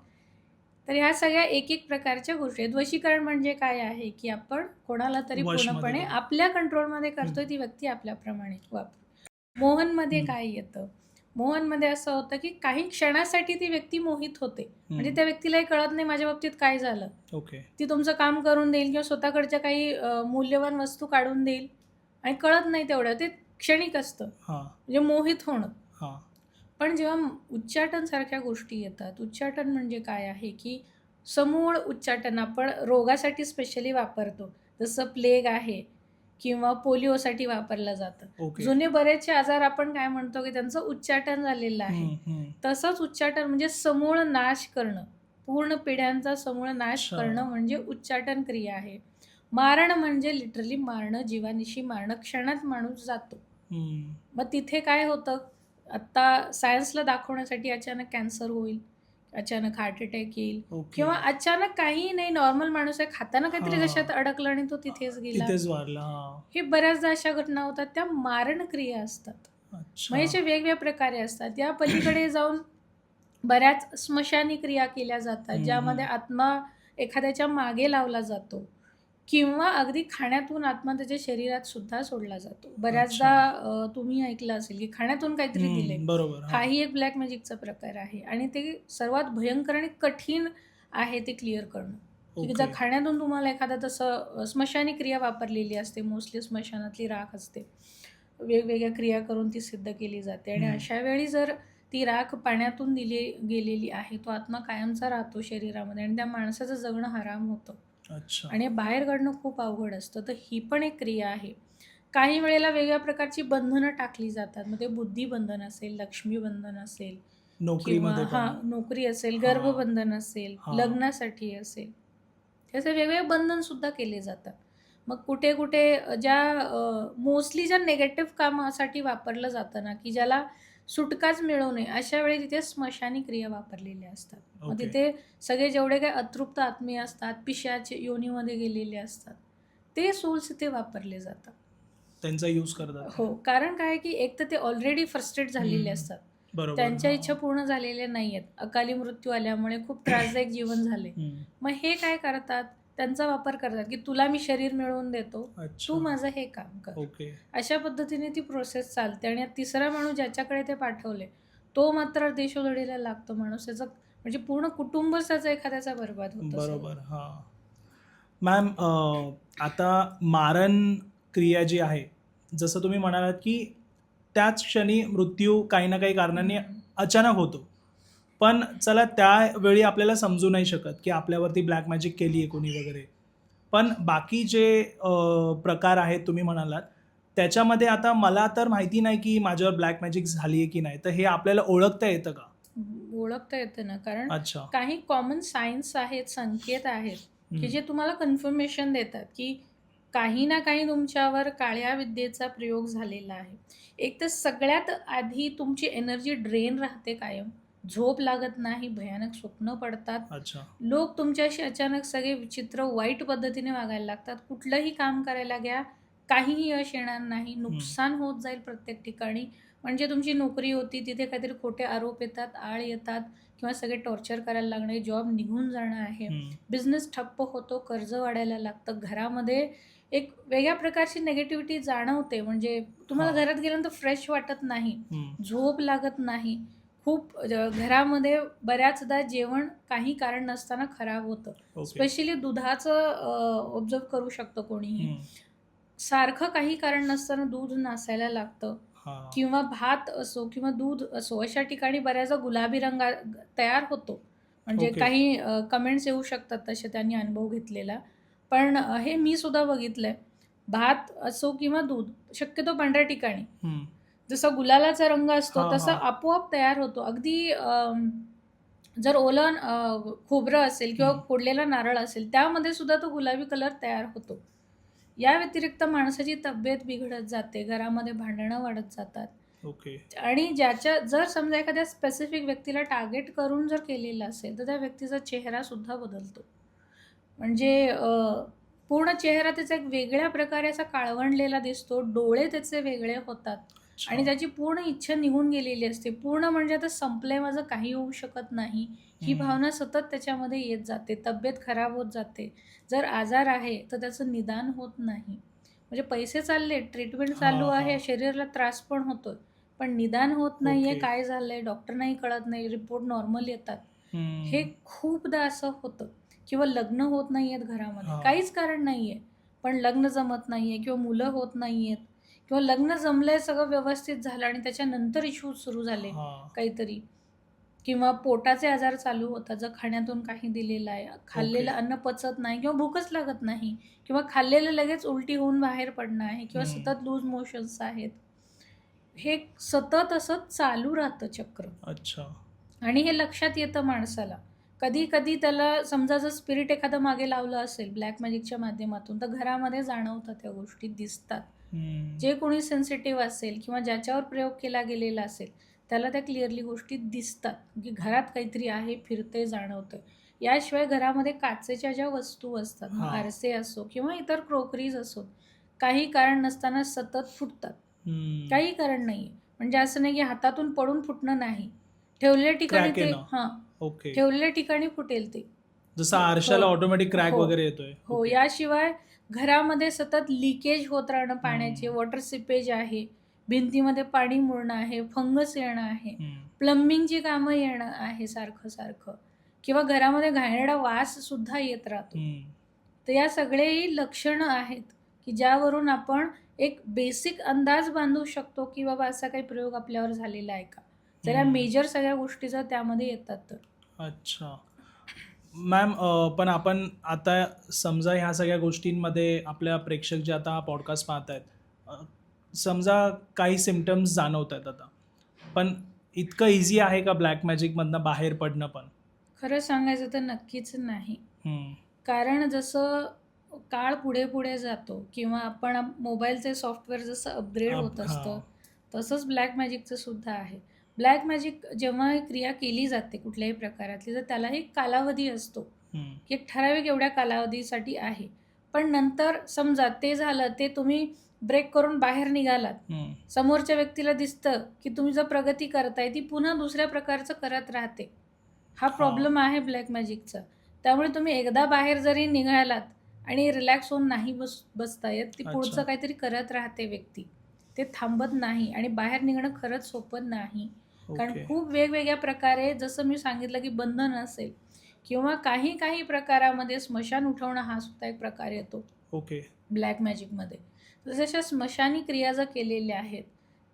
Speaker 2: तर ह्या सगळ्या एक एक प्रकारच्या गोष्टी आहेत. वशीकरण म्हणजे काय आहे की आपण कोणाला तरी पूर्णपणे आपल्या कंट्रोलमध्ये करतोय, ती व्यक्ती आपल्याप्रमाणे वापरू. मोहनमध्ये काय येतं? मोहनमध्ये असं होतं की काही क्षणासाठी ती व्यक्ती मोहित होते, म्हणजे त्या व्यक्तीलाही कळत नाही माझ्या बाबतीत काय झालं.
Speaker 1: ओके.
Speaker 2: ती तुमचं काम करून देईल किंवा स्वतःकडच्या काही मूल्यवान वस्तू काढून देईल आणि कळत नाही तेवढं, ते क्षणिक असतं, म्हणजे मोहित होणं. पण जेव्हा उच्चाटन सारख्या गोष्टी येतात, उच्चाटन म्हणजे काय आहे, की समूळ उच्चाटन आपण रोगासाठी स्पेशली वापरतो. जसं प्लेग आहे किंवा पोलिओसाठी वापरलं जातं.
Speaker 1: ओके.
Speaker 2: जुने बरेचसे आजार आपण काय म्हणतो, की त्यांचं उच्चाटन झालेलं आहे. तसंच उच्चाटन म्हणजे समूळ नाश करणं. पूर्ण पिढ्यांचा समूळ नाश
Speaker 1: अच्छा.
Speaker 2: करणं म्हणजे उच्चाटन क्रिया आहे. मारण म्हणजे लिटरली मारणं, जीवानिशी मारणं. क्षणात माणूस जातो. मग तिथे काय होतं, आत्ता सायन्सला दाखवण्यासाठी अचानक कॅन्सर होईल, अचानक हार्ट अटॅक येईल
Speaker 1: ओके.
Speaker 2: किंवा अचानक काहीही नाही, नॉर्मल माणूस आहे, खाताना काहीतरी
Speaker 1: हां.
Speaker 2: घशात अडकलं आणि तो तिथेच गेला.
Speaker 1: तिथेच वारला. हां.
Speaker 2: हे बऱ्याचदा अशा घटना होतात, त्या मारण क्रिया असतात. मग
Speaker 1: अच्छा.
Speaker 2: याचे वेगवेगळे प्रकारे असतात. या पलीकडे जाऊन बऱ्याच स्मशानी क्रिया केल्या जातात, ज्यामध्ये आत्मा एखाद्याच्या मागे लावला जातो किंवा अगदी खाण्यातून आत्मा त्याच्या शरीरात सुद्धा सोडला जातो. बऱ्याचदा तुम्ही ऐकलं असेल, की खाण्यातून काहीतरी दिलंय.
Speaker 1: बरोबर. हां.
Speaker 2: हाही एक ब्लॅक मॅजिकचा प्रकार आहे आणि ते सर्वात भयंकर आणि कठीण आहे ते क्लिअर करणं. की जर
Speaker 1: ओके.
Speaker 2: खाण्यातून तुम्हाला एखादा तसं स्मशानी क्रिया वापरलेली असते, मोस्टली स्मशानातली राख असते. वेगवेगळ्या क्रिया करून ती सिद्ध केली जाते आणि अशा वेळी जर ती राख पाण्यातून दिली गेलेली आहे, तो आत्मा कायमचा राहतो शरीरामध्ये आणि त्या माणसाचं जगणं हराम होतं
Speaker 1: अच्छा.
Speaker 2: आणि बाहेर काढणं खूप अवघड असतं. तर ही पण एक क्रिया आहे. काही वेळेला वेगळ्या प्रकारची बंधनं टाकली जातात. मग ते बुद्धिबंधन असेल, लक्ष्मीबंधन असेल किंवा
Speaker 1: नोकरीमध्ये पण.
Speaker 2: नोकरी असेल,
Speaker 1: हां.
Speaker 2: गर्भबंधन असेल,
Speaker 1: हां.
Speaker 2: लग्नासाठी असेल. त्याचे वेगवेगळे बंधनसुद्धा केले जातात. मग कुठे-कुठे मोस्टली ज्या निगेटिव्ह कामासाठी वापरलं जातं ना, की ज्याला सुटकाच मिळू नये, अशा वेळी तिथे स्मशानी क्रिया वापरलेल्या असतात. मग
Speaker 1: ओके.
Speaker 2: तिथे सगळे जेवढे काही अतृप्त आत्मे असतात, पिशाच योनीमध्ये गेलेले असतात, ते सोल्स तिथे वापरले जातात.
Speaker 1: त्यांचा यूज करतात.
Speaker 2: हो, कारण काय आहे, की एक तर ते ऑलरेडी फ्रस्ट्रेट झालेले असतात.
Speaker 1: बरोबर.
Speaker 2: त्यांच्या
Speaker 1: हां.
Speaker 2: इच्छा पूर्ण झालेल्या नाहीयेत. अकाली मृत्यू आल्यामुळे खूप त्रासदायक जीवन झाले. मग हे काय करतात, त्यांचा वापर करतात, की तुला मी शरीर मिळवून देतो, तू
Speaker 1: अच्छा.
Speaker 2: माझं हे काम कर.
Speaker 1: ओके.
Speaker 2: अशा पद्धतीने ती प्रोसेस चालते आणि तिसरा माणूस ज्याच्याकडे ते पाठवले, तो मात्र देशोधडीला लागतो माणूस. त्याचं म्हणजे पूर्ण कुटुंबच त्याचा एखाद्याचा बरबाद होत असेल.
Speaker 1: बरोबर. हां. मॅम, आता मारण क्रिया जी आहे, जसं तुम्ही म्हणालात, की त्याच क्षणी मृत्यू काही ना काही कारणाने अचानक होतो. पण चला त्यावेळी आपल्याला समजू नाही शकत, की आपल्यावरती ब्लॅक मॅजिक केली आहे कोणी वगैरे. पण बाकी जे प्रकार आहेत तुम्ही म्हणालात, त्याच्यामध्ये आता मला तर माहिती नाही, की माझ्यावर ब्लॅक मॅजिक झाली आहे की नाही. तर हे आपल्याला ओळखता येतं का?
Speaker 2: ओळखता येतं ना, कारण
Speaker 1: अच्छा.
Speaker 2: काही कॉमन सायन्स आहेत, संकेत आहेत, की जे तुम्हाला कन्फर्मेशन देतात, की काही ना काही तुमच्यावर काळ्या विद्येचा प्रयोग झालेला आहे. एक तर सगळ्यात आधी तुमची एनर्जी ड्रेन राहते कायम. झोप लागत नाही, भयानक स्वप्न पडतात.
Speaker 1: अच्छा.
Speaker 2: लोक तुमच्याशी अचानक सगळे विचित्र वाईट पद्धतीने वागायला लागतात. कुठलंही काम करायला घ्या, काहीही यश येणार नाही. नुकसान होत जाईल प्रत्येक ठिकाणी. म्हणजे तुमची नोकरी होती, तिथे काहीतरी खोटे आरोप येतात, आळ येतात किंवा सगळे टॉर्चर करायला लागणे, जॉब निघून जाणं आहे. बिझनेस ठप्प होतो, कर्ज वाढायला लागतं. घरामध्ये एक वेगळ्या प्रकारची निगेटिव्हिटी जाणवते. म्हणजे तुम्हाला
Speaker 1: हां.
Speaker 2: घरात गेल्यानंतर फ्रेश वाटत नाही, झोप लागत नाही. खूप घरामध्ये बऱ्याचदा जेवण काही कारण नसताना खराब होतं.
Speaker 1: ओके.
Speaker 2: स्पेशली दुधाचं ऑब्झर्व्ह करू शकतो कोणीही. सारखं काही कारण नसताना दूध नासायला लागतं
Speaker 1: हां.
Speaker 2: किंवा भात असो किंवा दूध असो, अशा ठिकाणी बऱ्याचदा गुलाबी रंग तयार होतो. म्हणजे
Speaker 1: ओके.
Speaker 2: काही कमेंट्स येऊ शकतात तसे त्यांनी अनुभव घेतलेला. पण हे मी सुद्धा बघितलंय. भात असो किंवा दूध, शक्यतो पांढऱ्या ठिकाणी. जसा गुलालाचा रंग असतो
Speaker 1: हां,
Speaker 2: तसा
Speaker 1: हां.
Speaker 2: आपोआप तयार होतो. अगदी जर ओलं खोबरं असेल किंवा फोडलेला नारळ असेल, त्यामध्ये सुद्धा तो गुलाबी कलर तयार होतो. या व्यतिरिक्त माणसाची तब्येत बिघडत जाते, घरामध्ये भांडणं वाढत जातात.
Speaker 1: ओके.
Speaker 2: आणि जर समजा एखाद्या स्पेसिफिक व्यक्तीला टार्गेट करून जर केलेलं असेल, तर त्या व्यक्तीचा चेहरासुद्धा बदलतो. म्हणजे पूर्ण चेहरा त्याचा एक वेगळ्या प्रकारे असा काळवंडलेला दिसतो, डोळे त्याचे वेगळे होतात आणि त्याची पूर्ण इच्छा निघून गेलेली असते. पूर्ण म्हणजे आता संपलंय माझं, काही होऊ शकत नाही, ही भावना सतत त्याच्यामध्ये येत जाते. तब्येत खराब होत जाते. जर आजार आहे, तर त्याचं निदान होत नाही. म्हणजे पैसे चालले, ट्रीटमेंट चालू
Speaker 1: हां,
Speaker 2: आहे,
Speaker 1: हां.
Speaker 2: शरीराला त्रास पण होतोय, पण निदान होत नाहीये,
Speaker 1: ओके.
Speaker 2: काय झालंय, डॉक्टरनाही कळत नाही, रिपोर्ट नॉर्मल येतात. हे खूपदा असं होतं. किंवा लग्न होत नाहीयेत घरामध्ये,
Speaker 1: हां.
Speaker 2: काहीच कारण नाहीये, पण लग्न जमत नाहीये किंवा मुलं होत नाहीयेत किंवा लग्न जमलंय, सगळं व्यवस्थित झालं आणि त्याच्यानंतर इश्यूज सुरू झाले
Speaker 1: हा.
Speaker 2: काहीतरी, किंवा पोटाचे आजार चालू होतात, जर खाण्यातून काही दिलेलं आहे, खाल्लेलं अन्न पचत नाही किंवा भूकच लागत नाही, किंवा खाल्लेलं लगेच उलटी होऊन बाहेर पडणं आहे, किंवा
Speaker 1: हम्म.
Speaker 2: सतत लूज मोशन्स आहेत, हे सतत असं चालू राहतं चक्र.
Speaker 1: अच्छा.
Speaker 2: आणि हे लक्षात येतं माणसाला. कधी कधी त्याला समजा जर स्पिरिट एखादं मागे लावलं असेल ब्लॅक मॅजिकच्या माध्यमातून, तर घरामध्ये जाणवतात, त्या गोष्टी दिसतात.
Speaker 1: हम्म.
Speaker 2: जे कोणी सेन्सिटिव्ह असेल किंवा ज्याच्यावर प्रयोग केला गेलेला असेल, त्याला त्या क्लिअरली गोष्टी दिसतात की घरात काहीतरी आहे, फिरते, जाणवतं. याशिवाय घरामध्ये काचेच्या ज्या वस्तू असतात, मग
Speaker 1: हा.
Speaker 2: आरसे असो किंवा इतर क्रोकरीज असो, काही कारण नसताना सतत फुटतात.
Speaker 1: हम्म.
Speaker 2: काही कारण नाही, म्हणजे असं नाही की हातातून पडून फुटणं नाही, ठेवलेल्या ठिकाणी
Speaker 1: Crack
Speaker 2: ते
Speaker 1: येणं. ओके.
Speaker 2: ठेवलेल्या ठिकाणी फुटेल ते.
Speaker 1: जसं आरशाला
Speaker 2: हो.
Speaker 1: ऑटोमॅटिक क्रॅक
Speaker 2: हो.
Speaker 1: वगैरे येतोय.
Speaker 2: हो.
Speaker 1: ओके.
Speaker 2: याशिवाय घरामध्ये सतत लिकेज होत राहणं पाण्याचे, वॉटर सिपेज आहे, भिंतीमध्ये पाणी मुरणं आहे, फंगस येणं आहे,
Speaker 1: हम्म.
Speaker 2: प्लंबिंगची कामं येणं आहे सारखं सारखं, किंवा घरामध्ये घाणेरडा वास सुद्धा येत राहतो.
Speaker 1: हम्म.
Speaker 2: तर या सगळेही लक्षणं आहेत की ज्यावरून आपण एक बेसिक अंदाज बांधू शकतो की बाबा असा काही प्रयोग आपल्यावर झालेला आहे का, जर या
Speaker 1: हम्म.
Speaker 2: मेजर सगळ्या गोष्टी जर त्यामध्ये येतात तर.
Speaker 1: अच्छा मॅम, पण आपण आता समजा ह्या सगळ्या गोष्टींमध्ये आपल्या प्रेक्षक जे आता हा पॉडकास्ट पाहत आहेत, समजा काही सिम्पटम्स जाणवत आहेत आता, पण इतकं इझी आहे का ब्लॅक मॅजिकमधनं बाहेर पडणं पण?
Speaker 2: खरं सांगायचं तर नक्कीच नाही.
Speaker 1: हम्म.
Speaker 2: कारण जसं काळ पुढे पुढे जातो किंवा आपण मोबाईलचे सॉफ्टवेअर जसं अपग्रेड होत असतं, तसंच ब्लॅक मॅजिकचं सुद्धा आहे. ब्लॅक मॅजिक जेव्हा ही क्रिया केली जाते कुठल्याही प्रकारातली, तर त्यालाही एक कालावधी असतो
Speaker 1: हम्म.
Speaker 2: की एक ठराविक एवढ्या कालावधीसाठी आहे. पण नंतर समजा ते झालं, ते तुम्ही ब्रेक करून बाहेर निघालात,
Speaker 1: हम्म.
Speaker 2: समोरच्या व्यक्तीला दिसतं की तुम्ही जर प्रगती करताय, ती पुन्हा दुसऱ्या प्रकारचं करत राहते. हा प्रॉब्लेम आहे ब्लॅक मॅजिकचा. त्यामुळे तुम्ही एकदा बाहेर जरी निघालात आणि रिलॅक्स होऊन नाही बसता येत, ती पुढचं
Speaker 1: अच्छा.
Speaker 2: काहीतरी करत राहते व्यक्ती, ते थांबत नाही, आणि बाहेर निघणं खरंच सोपं नाही. कारण
Speaker 1: ओके.
Speaker 2: खूप वेगवेगळ्या प्रकारे, जसं मी सांगितलं की बंधन असेल किंवा काही काही प्रकारामध्ये स्मशान उठवणं हा सुद्धा एक प्रकार येतो
Speaker 1: ओके.
Speaker 2: ब्लॅक मॅजिकमध्ये. जशा स्मशानी क्रिया जर केलेल्या आहेत,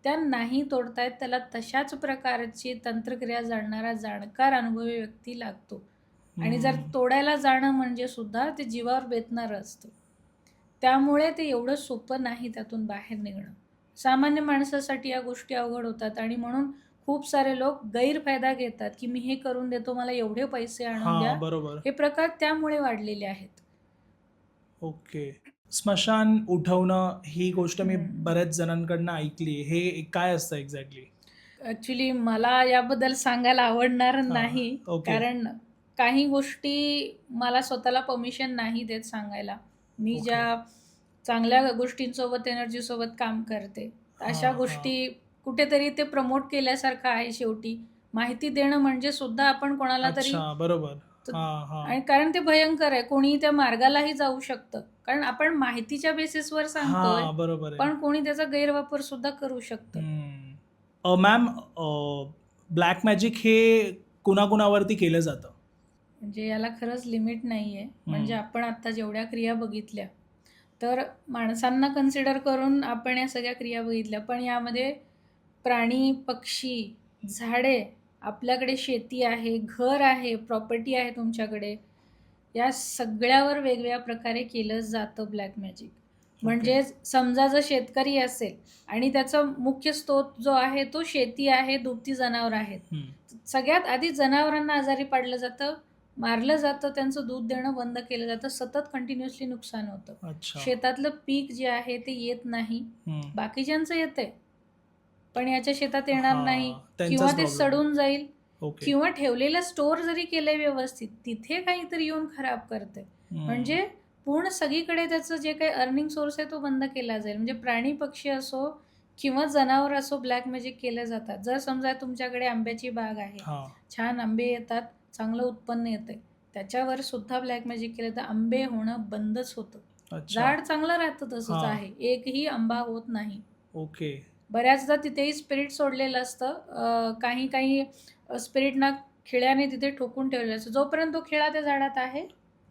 Speaker 2: त्या नाही तोडतायत, त्याला तशाच प्रकारची तंत्रक्रिया जाणणारा जाणकार अनुभवी व्यक्ती लागतो. आणि जर तोडायला जाणं म्हणजे सुद्धा ते जीवावर बेतणारं असतं. त्यामुळे ते एवढं सोपं नाही त्यातून बाहेर निघणं. सामान्य माणसासाठी या गोष्टी अवघड होतात, आणि म्हणून खूप सारे लोक गैरफायदा घेतात की मी हे करून देतो, मला एवढे पैसे आणून द्या.
Speaker 1: बरोबर.
Speaker 2: हे प्रकार त्यामुळे वाढलेले आहेत.
Speaker 1: ओके. स्मशान उठवणं ही गोष्ट मी बऱ्याच जणांकडनं ऐकली. हे काय असतं एक्झॅक्टली?
Speaker 2: ॲक्च्युली मला याबद्दल सांगायला आवडणार नाही,
Speaker 1: ओके.
Speaker 2: कारण काही गोष्टी मला स्वतःला परमिशन नाही देत सांगायला. मी
Speaker 1: ओके.
Speaker 2: ज्या चांगल्या गोष्टींसोबत, एनर्जीसोबत काम करते, अशा गोष्टी कुठेतरी ते प्रमोट केल्यासारखं आहे. शेवटी माहिती देणं म्हणजे सुद्धा आपण कोणाला तरी,
Speaker 1: अच्छा, बरोबर.
Speaker 2: आणि कारण ते भयंकर आहे, कोणीही त्या मार्गालाही जाऊ शकतं, कारण आपण माहितीच्या बेसिसवर सांगतोय,
Speaker 1: बरोबर आहे.
Speaker 2: पण कोणी त्याचा गैरवापर सुद्धा करू शकतं.
Speaker 1: मॅम, ब्लॅक मॅजिक हे कुणाकुणावरती केलं जातं?
Speaker 2: म्हणजे याला खरंच लिमिट नाही आहे. म्हणजे आपण आत्ता जेवढ्या क्रिया बघितल्या, तर माणसांना कन्सिडर करून आपण या सगळ्या क्रिया बघितल्या, पण यामध्ये प्राणी, पक्षी, झाडे, आपल्याकडे शेती आहे, घर आहे, प्रॉपर्टी आहे तुमच्याकडे, या सगळ्यावर वेगवेगळ्या प्रकारे केलं जातं ब्लॅक मॅजिक. म्हणजे समजा जर शेतकरी असेल आणि त्याचा मुख्य स्रोत जो आहे तो शेती आहे, दुभती जनावर आहेत, सगळ्यात आधी जनावरांना आजारी पाडलं जातं, मारलं जातं, त्यांचं दूध देणं बंद केलं जातं, सतत कंटिन्युअसली नुकसान होतं. शेतातलं पीक जे आहे ते येत नाही, बाकीच्यांचं येतंय पण याच्या शेतात येणार नाही, किंवा ते सडून जाईल, किंवा ठेवलेलं स्टोअर जरी केलंय व्यवस्थित, तिथे काहीतरी येऊन खराब करते. म्हणजे पूर्ण सगळीकडे त्याचं जे काही अर्निंग सोर्स आहे तो बंद केला जाईल. म्हणजे प्राणी, पक्षी असो किंवा जनावर असो, ब्लॅक मॅजिक केले जातात. जर समजा तुमच्याकडे आंब्याची बाग आहे, छान आंबे येतात, चांगलं उत्पन्न येतंय, त्याच्यावर सुद्धा ब्लॅक मॅजिक केलं तर आंबे होणं बंदच होतं. झाड चांगलं राहतं तसंच आहे, एकही आंबा होत नाही.
Speaker 1: ओके.
Speaker 2: बऱ्याचदा तिथेही स्पिरिट सोडलेलं असतं. काही काही स्पिरिटना खिळ्याने तिथे ठोकून ठेवलेलं असतं. जोपर्यंत तो खिळा त्या झाडात आहे,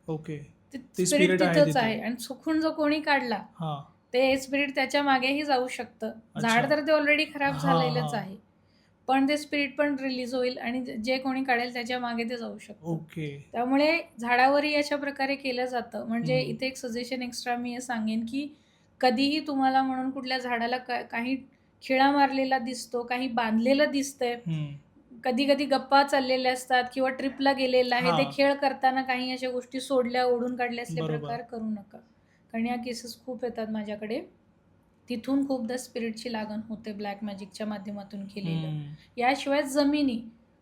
Speaker 1: ओके,
Speaker 2: स्पिरिट तिथंच आहे. आणि चुकून जो कोणी काढला ते स्पिरिट त्याच्या मागेही जाऊ शकतं. झाड
Speaker 1: अच्छा.
Speaker 2: तर ते ऑलरेडी खराब
Speaker 1: हां,
Speaker 2: झालेलंच
Speaker 1: हां.
Speaker 2: आहे. पण ते स्पिरिट पण रिलीज होईल आणि जे कोणी काढेल त्याच्या मागे ते जाऊ शकतं.
Speaker 1: ओके.
Speaker 2: त्यामुळे झाडावरही अशा प्रकारे केलं जातं. म्हणजे
Speaker 1: हं,
Speaker 2: इथे एक सजेशन एक्स्ट्रा मी हे सांगेन, की कधीही तुम्हाला म्हणून कुठल्या झाडाला काही खिळा मारलेला दिसतो, काही बांधलेलं दिसतंय,
Speaker 1: हं.
Speaker 2: कधी-कधी गप्पा चाललेल्या असतात किंवा ट्रिपला गेलेला आहे, ते
Speaker 1: हां,
Speaker 2: खेळ करताना काही अशा गोष्टी सोडल्या, ओढून काढल्या असले
Speaker 1: बरोबर.
Speaker 2: प्रकार करू नका. कारण या केसेस खूप येतात माझ्याकडे. तिथून खूपदा स्पिरिटची लागण होते ब्लॅक मॅजिकच्या माध्यमातून केलेलं.
Speaker 1: हं.
Speaker 2: याशिवाय जमिनी,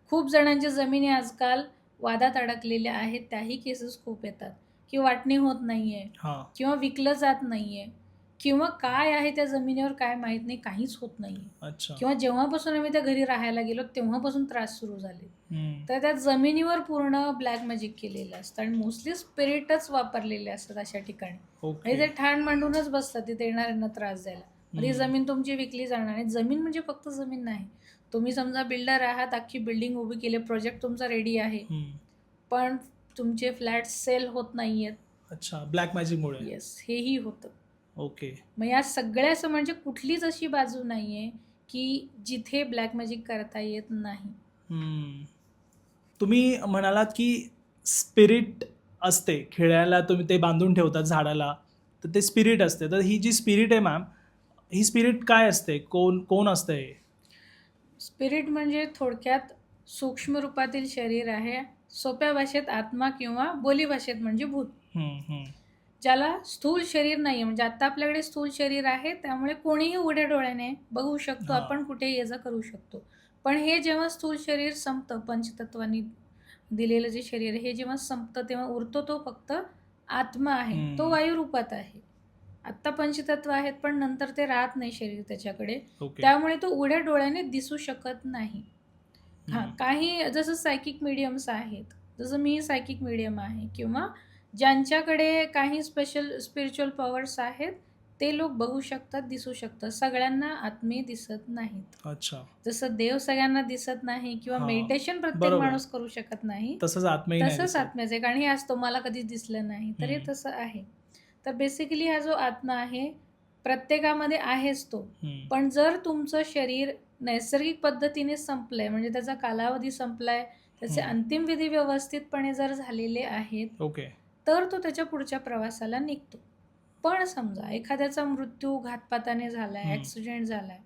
Speaker 2: खूप जणांच्या जमिनी आजकाल वादात अडकलेल्या आहेत, त्याही केसेस खूप येतात, की वाटणी होत नाहीये
Speaker 1: हां.
Speaker 2: किंवा विकलं जात नाहीये किंवा काय आहे त्या जमिनीवर काय माहीत नाही, काहीच होत नाहीये
Speaker 1: अच्छा.
Speaker 2: किंवा जेव्हापासून आम्ही त्या घरी राहायला गेलो तेव्हापासून त्रास सुरू झाले.
Speaker 1: हं.
Speaker 2: तर त्या जमिनीवर पूर्ण ब्लॅक मॅजिक केलेलं असतं आणि मोस्टली स्पिरिटच वापरलेले असतात अशा ठिकाणी. म्हणजे
Speaker 1: ओके.
Speaker 2: ते ठाण मांडूनच बसतात तिथे येणाऱ्यांना त्रास द्यायला. मग ती
Speaker 1: हं.
Speaker 2: जमीन तुमची विकली जाणार आणि जमीन म्हणजे फक्त जमीन नाही. तुम्ही समजा बिल्डर आहात, अख्खी बिल्डिंग उभी केली, प्रोजेक्ट तुमचा रेडी आहे,
Speaker 1: हं.
Speaker 2: पण तुमचे फ्लॅट सेल होत नाहीयेत.
Speaker 1: अच्छा. ब्लॅक मॅजिकमुळे.
Speaker 2: येस, हेही होतं.
Speaker 1: ओके.
Speaker 2: मग या सगळ्याचं म्हणजे कुठलीच अशी बाजू नाहीये, की जिथे ब्लॅक मॅजिक करता येत नाही.
Speaker 1: हं. तुम्ही म्हणालात, की स्पिरिट असते. खिळ्याला तुम्ही ते बांधून ठेवतात झाडाला. तर ते स्पिरिट असते. तर ही जी स्पिरिट आहे मॅम, ही स्पिरिट काय असते? कोण कोण असतं हे?
Speaker 2: स्पिरिट म्हणजे थोडक्यात सूक्ष्म रूपातील शरीर आहे. सोप्या भाषेत आत्मा किंवा बोलीभाषेत म्हणजे भूत.
Speaker 1: हं, हं.
Speaker 2: ज्याला स्थूल शरीर नाहीये. म्हणजे आता आपल्याकडे स्थूल शरीर आहे, त्यामुळे कोणीही उघड्या डोळ्याने बघू शकतो.
Speaker 1: हां.
Speaker 2: आपण कुठेही ये-जा करू शकतो. पण हे जेव्हा स्थूल शरीर संपतं, पंचतत्वांनी दिलेलं जे शरीर आहे, हे जेव्हा संपतं, तेव्हा उरतो तो फक्त आत्मा आहे. तो
Speaker 1: हं.
Speaker 2: वायुरूपात आहे. आत्ता पंचतत्व आहेत, पण नंतर ते राहत नाही शरीर त्याच्याकडे.
Speaker 1: ओके.
Speaker 2: त्यामुळे तो उघड्या डोळ्याने दिसू शकत नाही. हां,
Speaker 1: हं.
Speaker 2: काही जसं सायकिक मीडियम्स आहेत. जसं मी सायकिक मीडियम आहे किंवा ज्यांच्याकडे काही स्पेशल स्पिरिच्युअल पॉवर्स आहेत, ते लोक बघू शकतात, दिसू शकतात. सगळ्यांना आत्मे दिसत नाहीत.
Speaker 1: अच्छा.
Speaker 2: जसं देव सगळ्यांना दिसत नाही किंवा
Speaker 1: हां.
Speaker 2: मेडिटेशन प्रत्येक
Speaker 1: बरोबर.
Speaker 2: माणूस करू शकत नाही.
Speaker 1: तसंच आत्माही नाही
Speaker 2: तसंच
Speaker 1: दिसत.
Speaker 2: आत्म्याचं आहे. कारण हे असतो मला कधीच दिसलं नाही. तर हे
Speaker 1: हं.
Speaker 2: तसं आहे. तर बेसिकली हा जो आत्मा आहे, प्रत्येकामध्ये आहेच तो.
Speaker 1: हं.
Speaker 2: पण जर तुमचं शरीर नैसर्गिक पद्धतीने संपलंय, म्हणजे त्याचा कालावधी संपलाय, त्याचे
Speaker 1: हं.
Speaker 2: अंतिम विधी व्यवस्थितपणे जर झालेले आहेत,
Speaker 1: ओके.
Speaker 2: तर तो त्याच्या पुढच्या प्रवासाला निघतो. पण समजा एखाद्याचा मृत्यू घातपाताने झालाय,
Speaker 1: हं.
Speaker 2: ॲक्सिडेंट झालाय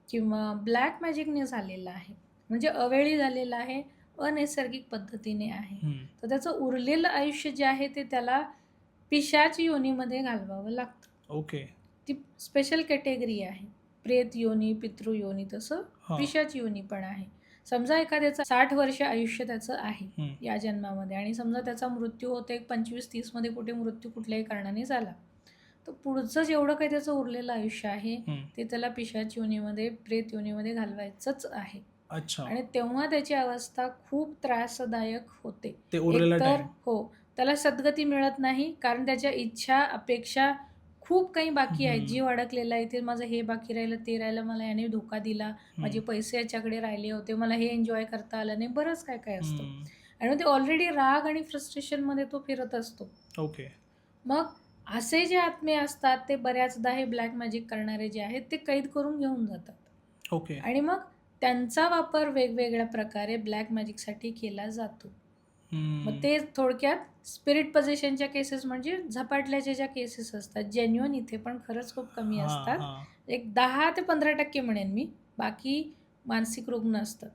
Speaker 2: किंवा ब्लॅक मॅजिकने झालेला आहे, म्हणजे अवेळी झालेला आहे, अनैसर्गिक पद्धतीने आहे.
Speaker 1: हं.
Speaker 2: तर त्याचं उरलेलं आयुष्य जे आहे ते त्याला पिशाच योनीमध्ये घालवावं लागतं.
Speaker 1: ओके.
Speaker 2: ती स्पेशल कॅटेगरी आहे. प्रेत योनी, पितृ योनी, तसं
Speaker 1: हां.
Speaker 2: पिशाच योनी पण आहे. समजा एखाद्याचं 60 वर्ष आयुष्य त्याचं आहे
Speaker 1: हं.
Speaker 2: या जन्मामध्ये आणि समजा त्याचा मृत्यू होतो 25-30 मध्ये कुठे मृत्यू कुठल्याही कारणाने झाला. तर पुढचं जेवढं काही त्याचं उरलेलं आयुष्य आहे,
Speaker 1: हं.
Speaker 2: ते त्याला पिशाच योनीमध्ये, प्रेत योनीमध्ये घालवायचंच आहे.
Speaker 1: अच्छा.
Speaker 2: आणि तेव्हा त्याची अवस्था खूप त्रासदायक होते.
Speaker 1: ते उरलेला
Speaker 2: एकतर
Speaker 1: टाईम.
Speaker 2: हो, त्याला सद्गती मिळत नाही, कारण त्याच्या इच्छा, अपेक्षा खूप काही बाकी आहेत.
Speaker 1: हं.
Speaker 2: जीव अडकलेला आहे, इथे माझं हे बाकी राहिलं, ते राहिलं, मला याने धोका दिला, माझे
Speaker 1: हं.
Speaker 2: पैसे याच्याकडे राहिले होते, मला हे एन्जॉय करता आलं नाही, बरंच काय काय असतं.
Speaker 1: हं.
Speaker 2: आणि मग ते ऑलरेडी राग आणि फ्रस्ट्रेशनमध्ये तो फिरत असतो.
Speaker 1: ओके.
Speaker 2: मग असे जे आत्मे असतात, ते बऱ्याचदा हे ब्लॅक मॅजिक करणारे जे आहेत, ते कैद करून घेऊन जातात.
Speaker 1: ओके.
Speaker 2: आणि मग त्यांचा वापर वेगवेगळ्या प्रकारे ब्लॅक मॅजिकसाठी केला जातो. मग
Speaker 1: हं.
Speaker 2: ते थोडक्यात स्पिरिट पोझेशनच्या केसेस म्हणजे झपाटल्याच्या ज्या केसेस असतात, जेन्युइन इथे पण खरंच खूप कमी
Speaker 1: हां,
Speaker 2: असतात.
Speaker 1: हां.
Speaker 2: एक 10 ते 15% म्हणेन मी. बाकी मानसिक रुग्ण असतात.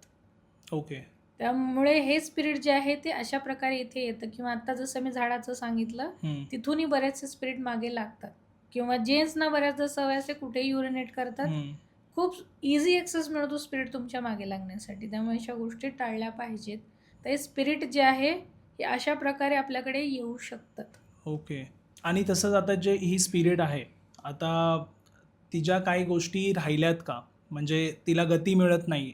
Speaker 1: ओके.
Speaker 2: त्यामुळे हे स्पिरिट जे आहे ते अशा प्रकारे इथे येतं किंवा आत्ता जसं मी झाडाचं सांगितलं,
Speaker 1: हं.
Speaker 2: तिथूनही बरेचसे स्पिरिट मागे लागतात किंवा जेन्ट्सना बऱ्याचदा सवय असते कुठेही युरिनेट करतात.
Speaker 1: हं.
Speaker 2: खूप इझी ॲक्सेस मिळतो स्पिरिट तुमच्या मागे लागण्यासाठी. त्यामुळे अशा गोष्टी टाळल्या पाहिजेत. तर हे स्पिरिट जे आहे, हे अशा प्रकारे आपल्याकडे येऊ शकतात.
Speaker 1: ओके. आणि तसंच आता जे ही स्पिरिट आहे, आता तिच्या काही गोष्टी राहिल्यात का? म्हणजे तिला गती मिळत नाही.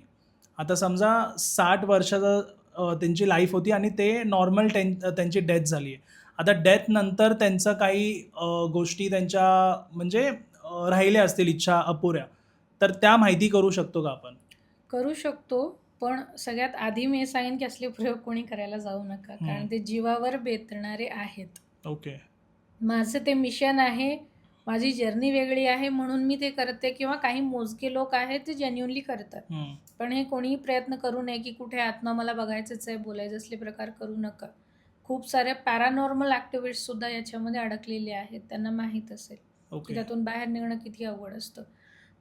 Speaker 1: आता समजा 60 वर्षाचं त्यांची लाईफ होती आणि ते नॉर्मल त्यांची डेथ झाली आहे. आता डेथनंतर त्यांचं काही गोष्टी त्यांच्या म्हणजे राहिल्या असतील इच्छा अपुऱ्या, तर त्या माहिती करू शकतो का आपण?
Speaker 2: करू शकतो, पण सगळ्यात आधी मी हे सांगेन की असले प्रयोग कोणी करायला जाऊ नका. कारण ते जीवावर बेतणारे आहेत.
Speaker 1: ओके.
Speaker 2: माझं ते मिशन आहे, माझी जर्नी वेगळी आहे म्हणून मी ते करते, किंवा काही मोजके लोक आहेत ते जेन्युनली करतात.
Speaker 1: हम्म.
Speaker 2: पण हे कोणीही प्रयत्न करू नये की कुठे आत्मा मला बघायचंच आहे, बोलायचं असले प्रकार करू नका. खूप साऱ्या पॅरानॉर्मल ॲक्टिव्हिस्ट सुद्धा याच्यामध्ये अडकलेले आहेत, त्यांना माहीत असेल की
Speaker 1: ओके.
Speaker 2: त्यातून बाहेर निघणं किती अवघड असतं.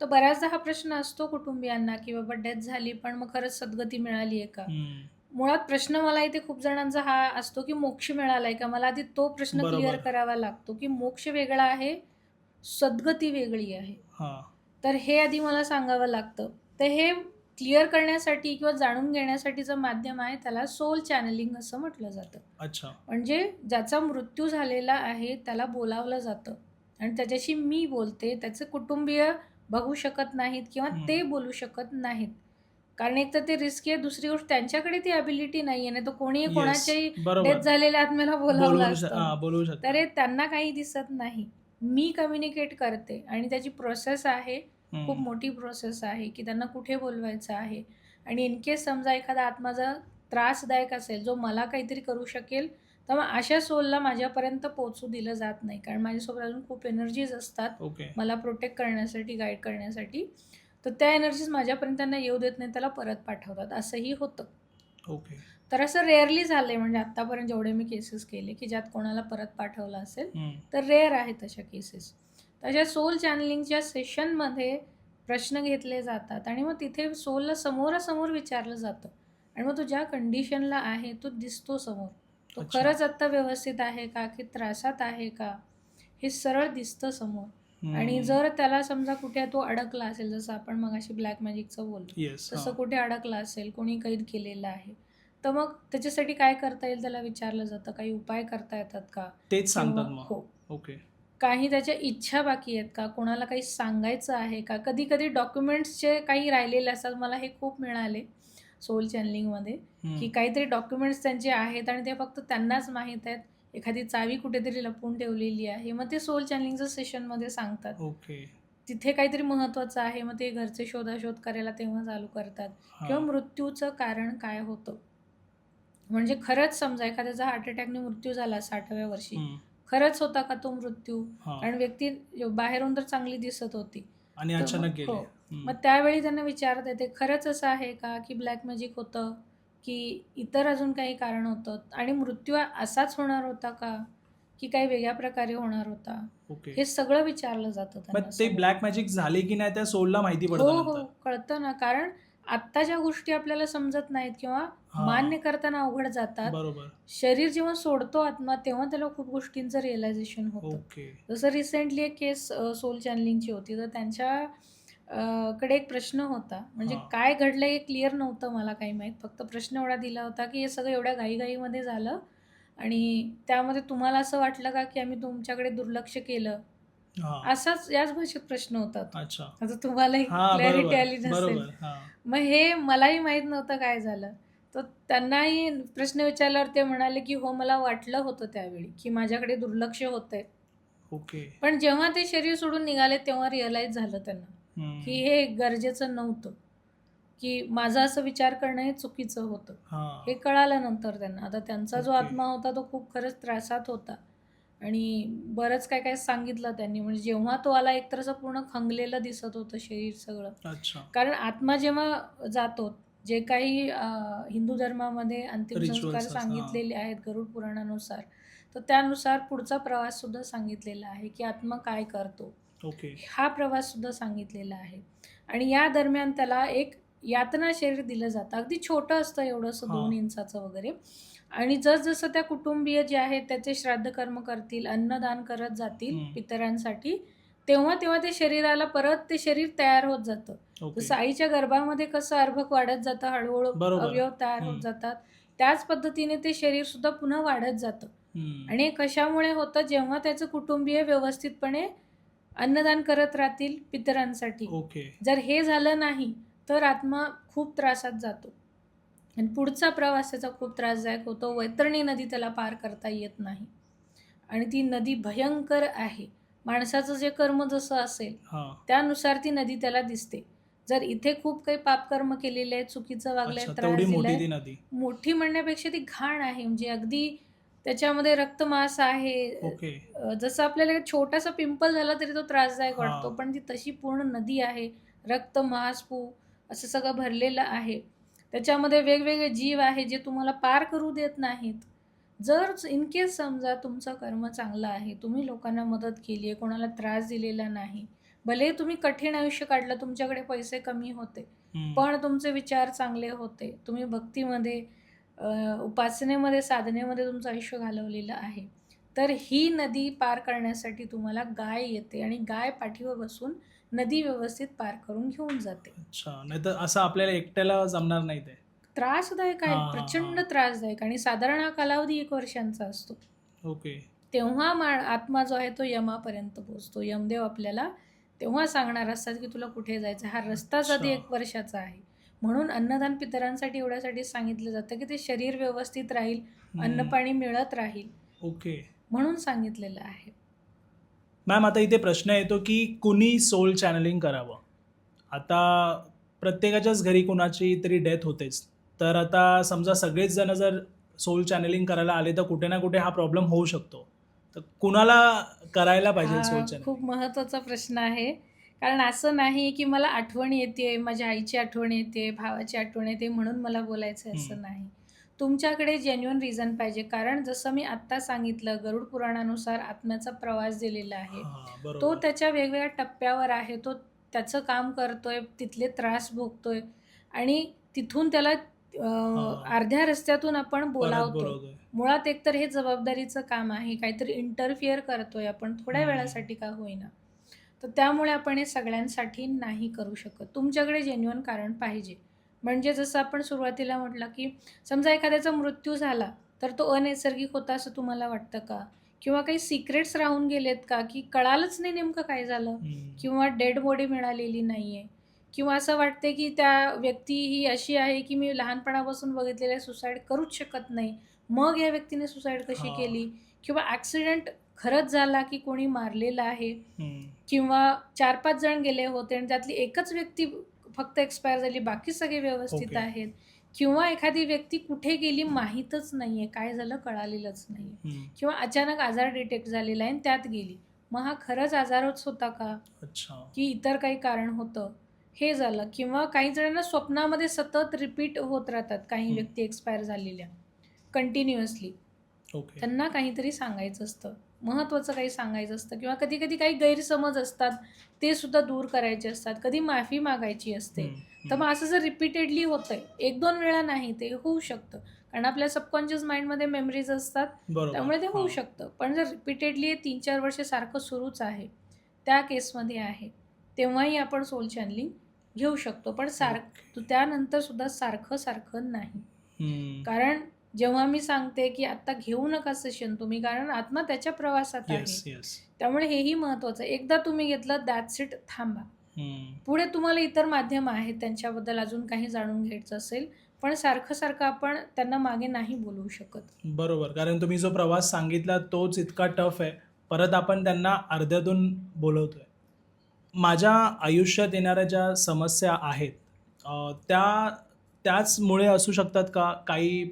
Speaker 2: तर बऱ्याचदा हा प्रश्न असतो कुटुंबियांना की बाबा डेथ झाली पण मग खरंच सद्गती मिळाली आहे का.
Speaker 1: हम्म.
Speaker 2: मुळात प्रश्न मला इथे खूप जणांचा हा असतो की मोक्ष मिळालाय का. मला आधी तो प्रश्न
Speaker 1: बरोबर.
Speaker 2: क्लिअर करावा लागतो की मोक्ष वेगळा आहे, सद्गती वेगळी आहे.
Speaker 1: हा.
Speaker 2: तर हे आधी मला सांगावं लागतं. तर हे क्लिअर करण्यासाठी किंवा जाणून घेण्यासाठीचं माध्यम आहे, त्याला सोल चॅनलिंग असं म्हटलं जातं.
Speaker 1: अच्छा.
Speaker 2: म्हणजे ज्याचा मृत्यू झालेला आहे त्याला बोलावलं जातं आणि त्याच्याशी मी बोलते, त्याचे कुटुंबीय बघू शकत नाहीत किंवा ते बोलू शकत नाहीत. कारण एक तर ते रिस्की आहे, दुसरी गोष्ट त्यांच्याकडे ती ॲबिलिटी नाही आहे. नाही तर कोणीही
Speaker 1: Yes,
Speaker 2: कोणाच्याही
Speaker 1: बरोबर.
Speaker 2: डेथ झालेल्या आत्म्याला बोलावलं
Speaker 1: बोलवू
Speaker 2: असतं.
Speaker 1: बोलवू शकता.
Speaker 2: तर हे त्यांना काही दिसत नाही. मी कम्युनिकेट करते आणि त्याची प्रोसेस आहे, खूप मोठी प्रोसेस आहे की त्यांना कुठे बोलवायचं आहे. आणि इन केस समजा एखादा आत्मा जर त्रासदायक असेल, जो मला काहीतरी करू शकेल, तर मग अशा सोलला माझ्यापर्यंत पोहोचू दिलं जात नाही. कारण माझ्यासोबत अजून खूप एनर्जीज असतात
Speaker 1: ओके.
Speaker 2: मला प्रोटेक्ट करण्यासाठी, गाईड करण्यासाठी. तर त्या एनर्जीज माझ्यापर्यंत त्यांना येऊ देत नाही, त्याला परत पाठवतात, असंही होतं.
Speaker 1: ओके.
Speaker 2: तर असं रेअरली झालंय, म्हणजे आत्तापर्यंत जेवढे मी केसेस केले की ज्यात कोणाला परत पाठवलं असेल, तर रेअर आहेत अशा केसेस. तशा सोल चॅनलिंगच्या सेशनमध्ये प्रश्न घेतले जातात आणि मग तिथे सोलला समोरासमोर विचारलं जातं आणि मग तो ज्या कंडिशनला आहे तो दिसतो समोर. तो
Speaker 1: अच्छा.
Speaker 2: खरंच आत्ता व्यवस्थित आहे का, की त्रासात आहे का, हे सरळ दिसतं समोर. आणि जर त्याला समजा कुठे तो अडकला असेल, जसं आपण मगाशी ब्लॅक मॅजिकचं बोललो,
Speaker 1: येस.
Speaker 2: तसं कुठे अडकला असेल, कोणी कैद केलेलं आहे, तर मग त्याच्यासाठी काय करता येईल त्याला विचारलं जातं. काही उपाय करता येतात का,
Speaker 1: तेच सांगतात
Speaker 2: किंवा
Speaker 1: मग.
Speaker 2: हो,
Speaker 1: ओके.
Speaker 2: काही त्याच्या इच्छा बाकी आहेत का, कोणाला काही सांगायचं आहे का. कधी कधी डॉक्युमेंट्सचे काही राहिलेले असतात, मला हे खूप मिळाले सोल चॅनलिंगमध्ये, की काहीतरी डॉक्युमेंट्स त्यांचे आहेत आणि ते फक्त त्यांनाच माहीत आहेत. एखादी चावी कुठेतरी लपवून ठेवलेली आहे, मग ते सोल चॅनलिंगचं सेशनमध्ये सांगतात.
Speaker 1: ओके.
Speaker 2: तिथे काहीतरी महत्त्वाचं आहे, मग ते घरचे शोधाशोध करायला तेव्हा चालू करतात. किंवा मृत्यूचं कारण काय होतं, म्हणजे खरंच समजा एखाद्याचा हार्ट अटॅकने मृत्यू झाला 60व्या वर्षी, खरंच होता का तो मृत्यू. कारण व्यक्ती बाहेरून तर चांगली दिसत होती
Speaker 1: आणि
Speaker 2: तर
Speaker 1: अचानक
Speaker 2: मग
Speaker 1: गेले.
Speaker 2: हो, मग त्यावेळी त्यांना विचारता येते खरंच असं आहे का, की ब्लॅक मॅजिक होतं, की इतर अजून काही कारण होतं, आणि मृत्यू असाच होणार होता का, की काही वेगळ्या प्रकारे होणार होता.
Speaker 1: ओके.
Speaker 2: हे सगळं विचारलं जातं
Speaker 1: मग
Speaker 2: त्यांना
Speaker 1: ते
Speaker 2: समोर.
Speaker 1: ब्लॅक मॅजिक झाले की नाही त्या सोलला माहिती
Speaker 2: हो
Speaker 1: पडतं
Speaker 2: हो,
Speaker 1: नंतर.
Speaker 2: कळतं ना. कारण आत्ता ज्या गोष्टी आपल्याला समजत नाहीत किंवा
Speaker 1: हां.
Speaker 2: मान्य करताना अवघड जातात,
Speaker 1: बरोबर.
Speaker 2: शरीर जेव्हा सोडतो आत्मा तेव्हा त्याला खूप गोष्टींचं रिअलायझेशन होतं.
Speaker 1: ओके.
Speaker 2: जसं रिसेंटली एक केस सोल चॅनलिंगची होती, तर त्यांच्या कडे एक प्रश्न होता. म्हणजे
Speaker 1: हां.
Speaker 2: काय घडलं हे क्लिअर नव्हतं मला काही माहीत. फक्त प्रश्न एवढा दिला होता, की हे सगळं एवढ्या घाईघाईमध्ये झालं आणि त्यामध्ये तुम्हाला असं वाटलं का, की आम्ही तुमच्याकडे दुर्लक्ष केलं?
Speaker 1: हां.
Speaker 2: असाच याच भाषेत प्रश्न होता तो.
Speaker 1: अच्छा.
Speaker 2: आता तुम्हालाही
Speaker 1: हां,
Speaker 2: क्लॅरिटी
Speaker 1: बरोबर.
Speaker 2: आली नसेल.
Speaker 1: बरोबर. हां.
Speaker 2: मग हे मलाही माहीत नव्हतं काय झालं. तर त्यांनाही प्रश्न विचारल्यावर ते म्हणाले, की "हो, मला वाटलं होतं त्यावेळी, की माझ्याकडे दुर्लक्ष होतंय."
Speaker 1: ओके.
Speaker 2: पण जेव्हा ते शरीर सोडून निघाले तेव्हा रिअलाईज झालं त्यांना, की हे गरजेचं नव्हतं, की माझा असं विचार करणं हे चुकीचं होतं. हे
Speaker 1: हां.
Speaker 2: कळालं नंतर त्यांना. आता त्यांचा जो
Speaker 1: ओके.
Speaker 2: आत्मा होता तो खूप खरंच त्रासात होता आणि बरंच काय काय सांगितलं त्यांनी. म्हणजे जेव्हा तो आला एकतर असं पूर्ण खंगलेलं दिसत होतं शरीर सगळं.
Speaker 1: अच्छा.
Speaker 2: कारण आत्मा जेव्हा जातो, जे काही हिंदू धर्मामध्ये अंतिम संस्कार
Speaker 1: रिच्युअल्स असतात.
Speaker 2: सांगितलेले आहेत गरुड पुराणानुसार, तर त्यानुसार पुढचा प्रवास सुद्धा सांगितलेला आहे, की आत्मा काय करतो.
Speaker 1: ओके.
Speaker 2: हा प्रवास सुद्धा सांगितलेला आहे. आणि या दरम्यान त्याला एक यातना शरीर दिलं जातं. अगदी छोटं असतं, एवढंसं 2 इंचाचं वगैरे. आणि जसजसं त्या कुटुंबीय जे आहेत त्याचे श्राद्ध कर्म करतील, अन्नदान करत जातील पितरांसाठी, तेव्हा तेव्हा ते शरीराला परत ते शरीर तयार होत जातं.
Speaker 1: ओके.
Speaker 2: जसं आईच्या गर्भामध्ये कसं अर्भक वाढत जातं, हळूहळू
Speaker 1: बरोबर.
Speaker 2: अवयव तयार होत जातात, त्याच पद्धतीने ते शरीर सुद्धा पुन्हा वाढत जातं. आणि हे कशामुळे होतं, जेव्हा त्याचं कुटुंबीय व्यवस्थितपणे अन्नदान करत राहतील पितरांसाठी.
Speaker 1: ओके.
Speaker 2: जर हे झालं नाही तर आत्मा खूप त्रासात जातो आणि पुढचा प्रवास त्याचा खूप त्रासदायक होतो. वैतरणी नदी त्याला पार करता येत नाही आणि ती नदी भयंकर आहे. माणसाचं जे कर्म जसं असेल
Speaker 1: हां.
Speaker 2: त्यानुसार ती नदी त्याला दिसते. जर इथे खूप काही पापकर्म केलेले आहेत, चुकीचं वागलंय,
Speaker 1: अच्छा,
Speaker 2: त्रास
Speaker 1: तेवढी मोठी
Speaker 2: दिलाय,
Speaker 1: ती नदी.
Speaker 2: मोठी म्हणण्यापेक्षा ती घाण आहे. म्हणजे अगदी त्याच्यामध्ये रक्तमांस आहे.
Speaker 1: ओके.
Speaker 2: जसं आपल्याला एक छोटासा पिंपल झाला तरी तो त्रासदायक
Speaker 1: हां.
Speaker 2: वाटतो, पण ती तशी पूर्ण नदी आहे. रक्त, मांस, पू असं सगळं भरलेलं आहे. त्याच्यामध्ये वेगवेगळे जीव आहे जे तुम्हाला पार करू देत नाहीत. जर इन केस समजा तुमचं कर्म चांगलं आहे, तुम्ही लोकांना मदत केली आहे, कोणाला त्रास दिलेला नाही, भले तुम्ही कठीण आयुष्य काढलं, तुमच्याकडे पैसे कमी होते,
Speaker 1: हं.
Speaker 2: पण तुमचे विचार चांगले होते. तुम्ही भक्तीमध्ये, उपासनेमध्ये, साधनेमध्ये तुमचं आयुष्य घालवलेलं आहे. तर ही नदी पार करण्यासाठी तुम्हाला गाय येते आणि गाय पाठीवर बसून नदी व्यवस्थित पार करून घेऊन जाते.
Speaker 1: अच्छा. नाहीतर असं आपल्याला एकट्याला जमणार नाही ते.
Speaker 2: त्रासदायक आहे,
Speaker 1: हां, हां,
Speaker 2: प्रचंड
Speaker 1: हां.
Speaker 2: त्रासदायक आणि साधारण हा कालावधी 1 वर्षांचा असतो.
Speaker 1: ओके.
Speaker 2: तेव्हा आत्मा जो आहे तो यमापर्यंत पोहोचतो. यमदेव आपल्याला तेव्हा सांगणार असतात, की तुला कुठे जायचं. हा रस्ताच आधी
Speaker 1: अच्छा.
Speaker 2: 1 वर्षाचा आहे. म्हणून अन्नदान पितरांसाठी एवढ्यासाठी सांगितलं जातं, की ते शरीर व्यवस्थित राहील,
Speaker 1: हं.
Speaker 2: अन्नपाणी मिळत राहील,
Speaker 1: ओके.
Speaker 2: म्हणून सांगितलेलं आहे.
Speaker 1: मॅम, आता इथे प्रश्न येतो की कुणी सोल चॅनलिंग करावं? आता प्रत्येकाच्याच घरी कुणाची तरी डेथ होतेच. तर आता समजा सगळेच जण जर सोल चॅनलिंग करायला आले तर कुठे ना कुठे हा प्रॉब्लेम होऊ शकतो. तर कुणाला करायला पाहिजे सोल
Speaker 2: हा
Speaker 1: चॅनलिंग?
Speaker 2: खूप महत्त्वाचा प्रश्न आहे. कारण असं नाही, की मला आठवण येते, माझ्या आईची आठवण येते, भावाची आठवण येते म्हणून मला बोलायचं आहे, असं नाही. तुमच्याकडे जेन्युइन रिझन पाहिजे. कारण जसं मी आत्ता सांगितलं, गरुड पुराणानुसार आत्म्याचा प्रवास दिलेला आहे.
Speaker 1: हां,
Speaker 2: तो
Speaker 1: बरोबर.
Speaker 2: त्याच्या वेगवेगळ्या टप्प्यावर आहे. तो त्याचं काम करतोय, तिथले त्रास भोगतोय आणि तिथून त्याला अर्ध्या रस्त्यातून आपण
Speaker 1: परत
Speaker 2: बोलावतोय.
Speaker 1: बोलवतोय.
Speaker 2: मुळात एकतर हे जबाबदारीचं काम आहे. काहीतरी इंटरफिअर करतोय आपण थोड्या
Speaker 1: हं.
Speaker 2: वेळासाठी का होईना. तर त्यामुळे आपण हे सगळ्यांसाठी नाही करू शकत. तुमच्याकडे जेन्युइन कारण पाहिजे. म्हणजे जसं आपण सुरुवातीला म्हटलं, की समजा एखाद्याचा मृत्यू झाला, तर तो अनैसर्गिक होता असं तुम्हाला वाटतं का? किंवा काही सिक्रेट्स राहून गेलेत का, की कळालंच नाही नेमकं काय झालं? किंवा डेड बॉडी मिळालेली नाहीये किंवा असं वाटते, की त्या व्यक्ती ही अशी आहे, की मी लहानपणापासून बघितलेलं सुसाईड करूच शकत नाही. मग या व्यक्तीने सुसाईड कशी
Speaker 1: हां.
Speaker 2: केली? किंवा ॲक्सिडेंट खरंच झाला, की कोणी मारलेलं आहे?
Speaker 1: हं.
Speaker 2: किंवा 4-5 जण गेले होते आणि त्यातली एकच व्यक्ती फक्त एक्सपायर झाली, बाकी सगळे व्यवस्थित
Speaker 1: ओके.
Speaker 2: आहेत. किंवा एखादी व्यक्ती कुठे गेली माहीतच नाहीये, काय झालं कळालेलंच नाहीये.
Speaker 1: हं.
Speaker 2: किंवा अचानक आजार डिटेक्ट झालेला आहे आणि त्यात गेली. मग हा खरंच आजारच होता का?
Speaker 1: अच्छा.
Speaker 2: की इतर काही कारण होतं? हे झालं. किंवा काही जणांना स्वप्नामध्ये सतत रिपीट होत राहतात काही व्यक्ती एक्सपायर झालेल्या कंटिन्युअसली.
Speaker 1: ओके.
Speaker 2: त्यांना काहीतरी सांगायचं असतं, महत्त्वाचं काही सांगायचं असतं किंवा कधी-कधी काही गैरसमज असतात, ते सुद्धा दूर करायचे असतात. कधी माफी मागायची असते. तर मग असं जर रिपीटेडली होतंय, 1-2 वेळा नाही, ते होऊ शकतं. कारण आपल्या सबकॉन्शियस माइंडमध्ये मेमरीज असतात,
Speaker 1: बरोबर.
Speaker 2: त्यामुळे ते होऊ
Speaker 1: हां.
Speaker 2: शकतं. पण जर रिपीटेडली 3-4 वर्ष सारखं सुरूच आहे, त्या केसमध्ये आहे, तेव्हाही आपण सोल चॅनलिंग घेऊ शकतो. पण त्यानंतर सुद्धा सारखं नाही.
Speaker 1: हं.
Speaker 2: कारण जेव्हा मी सांगते, की आत्ता घेऊ नका सेशन तुम्ही, कारण आत्मा त्याच्या प्रवासात आहे.
Speaker 1: Yes, yes.
Speaker 2: त्यामुळे हेही महत्त्वाचं आहे. एकदा तुम्ही घेतलं दॅट्स इट, थांबा.
Speaker 1: हं.
Speaker 2: पुढे तुम्हाला इतर माध्यम आहेत त्यांच्याबद्दल अजून काही जाणून घ्यायचं असेल, पण सारखं आपण त्यांना मागे नाही बोलवू शकत.
Speaker 1: बरोबर. कारण तुम्ही जो प्रवास सांगितला तोच इतका टफ आहे. परत आपण त्यांना अर्ध्यातून बोलवतोय. माझ्या आयुष्यात येणाऱ्या ज्या समस्या आहेत त्याचमुळे असू शकतात का? काही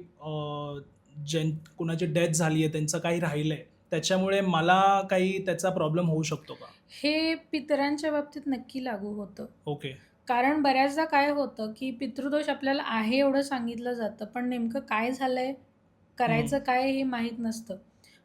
Speaker 1: कुणाची डेथ झाली आहे, त्यांचं काही राहिलंय, त्याच्यामुळे मला काही त्याचा प्रॉब्लेम होऊ शकतो का?
Speaker 2: हे पितरांच्या बाबतीत नक्की लागू होतं.
Speaker 1: ओके.
Speaker 2: कारण बऱ्याचदा काय होतं, की पितृदोष आपल्याला आहे एवढं सांगितलं जातं, पण नेमकं काय झालंय, करायचं काय हे माहीत नसतं.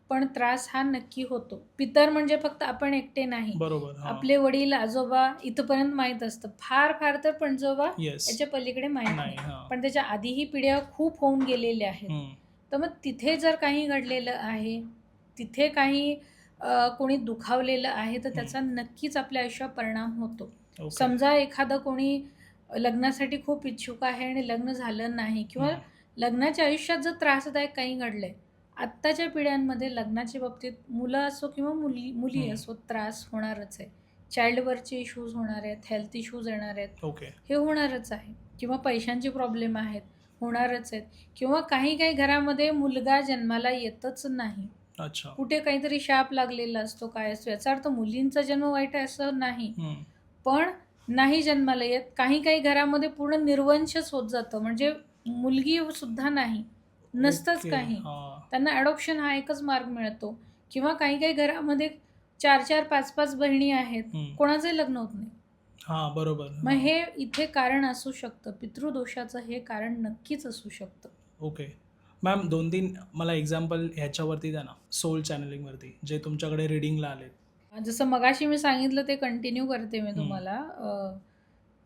Speaker 2: पण त्रास हा नक्की होतो. पितर म्हणजे फक्त आपण एकटे नाही.
Speaker 1: बरोबर. हां.
Speaker 2: आपले वडील, आजोबा इथपर्यंत माहीत असतं. फार तर पणजोबा
Speaker 1: येस.
Speaker 2: याच्या पलीकडे माहीत
Speaker 1: नाही.
Speaker 2: नाही.
Speaker 1: हां.
Speaker 2: पण त्याच्या आधीही पिढ्या खूप होऊन गेलेल्या आहेत.
Speaker 1: हं.
Speaker 2: तर मग तिथे जर काही घडलेलं आहे, तिथे काही कोणी दुखावलेलं आहे, तर त्याचा नक्कीच आपल्या आयुष्यावर परिणाम होतो.
Speaker 1: ओके.
Speaker 2: समजा एखादं कोणी लग्नासाठी खूप इच्छुक आहे आणि लग्न झालं नाही किंवा लग्नाच्या आयुष्यात जर त्रासदायक काही घडलंय, आत्ताच्या पिढ्यांमध्ये लग्नाच्या बाबतीत मुलं असो किंवा मुली असो त्रास होणारच आहे. चाइल्ड बर्थचे इश्यूज होणार आहेत, हेल्थ इश्यूज येणार आहेत,
Speaker 1: ओके.
Speaker 2: हे होणारच आहे. किंवा पैशांचे प्रॉब्लेम आहेत, होणारच आहेत. किंवा काही घरामध्ये मुलगा जन्माला येतच नाही.
Speaker 1: अच्छा.
Speaker 2: कुठे काहीतरी शाप लागलेला असतो, काय असतो, याचा अर्थ मुलींचा जन्म वाईट आहे असं नाही. पण नाही जन्माला येत. काही घरामध्ये पूर्ण निर्वंशच होत जातं, म्हणजे मुलगी सुद्धा नाही. नसतंच
Speaker 1: ओके.
Speaker 2: काही.
Speaker 1: हां.
Speaker 2: त्यांना ॲडॉप्शन हा एकच मार्ग मिळतो किंवा काही काही घरामध्ये 4-4, 5-5 बहिणी आहेत.
Speaker 1: हं.
Speaker 2: कोणाचंही लग्न होत नाही.
Speaker 1: हां, बरोबर.
Speaker 2: मग
Speaker 1: हां.
Speaker 2: हे इथे कारण असू शकतं. पितृदोषाचं हे कारण नक्कीच असू शकतं.
Speaker 1: ओके. मॅम 2-3 मला एक्झाम्पल ह्याच्यावरती द्या ना, सोल चॅनलिंगवरती, जे तुमच्याकडे रीडिंगला आलेत.
Speaker 2: जसं मगाशी मी सांगितलं ते कंटिन्यू करते मी तुम्हाला.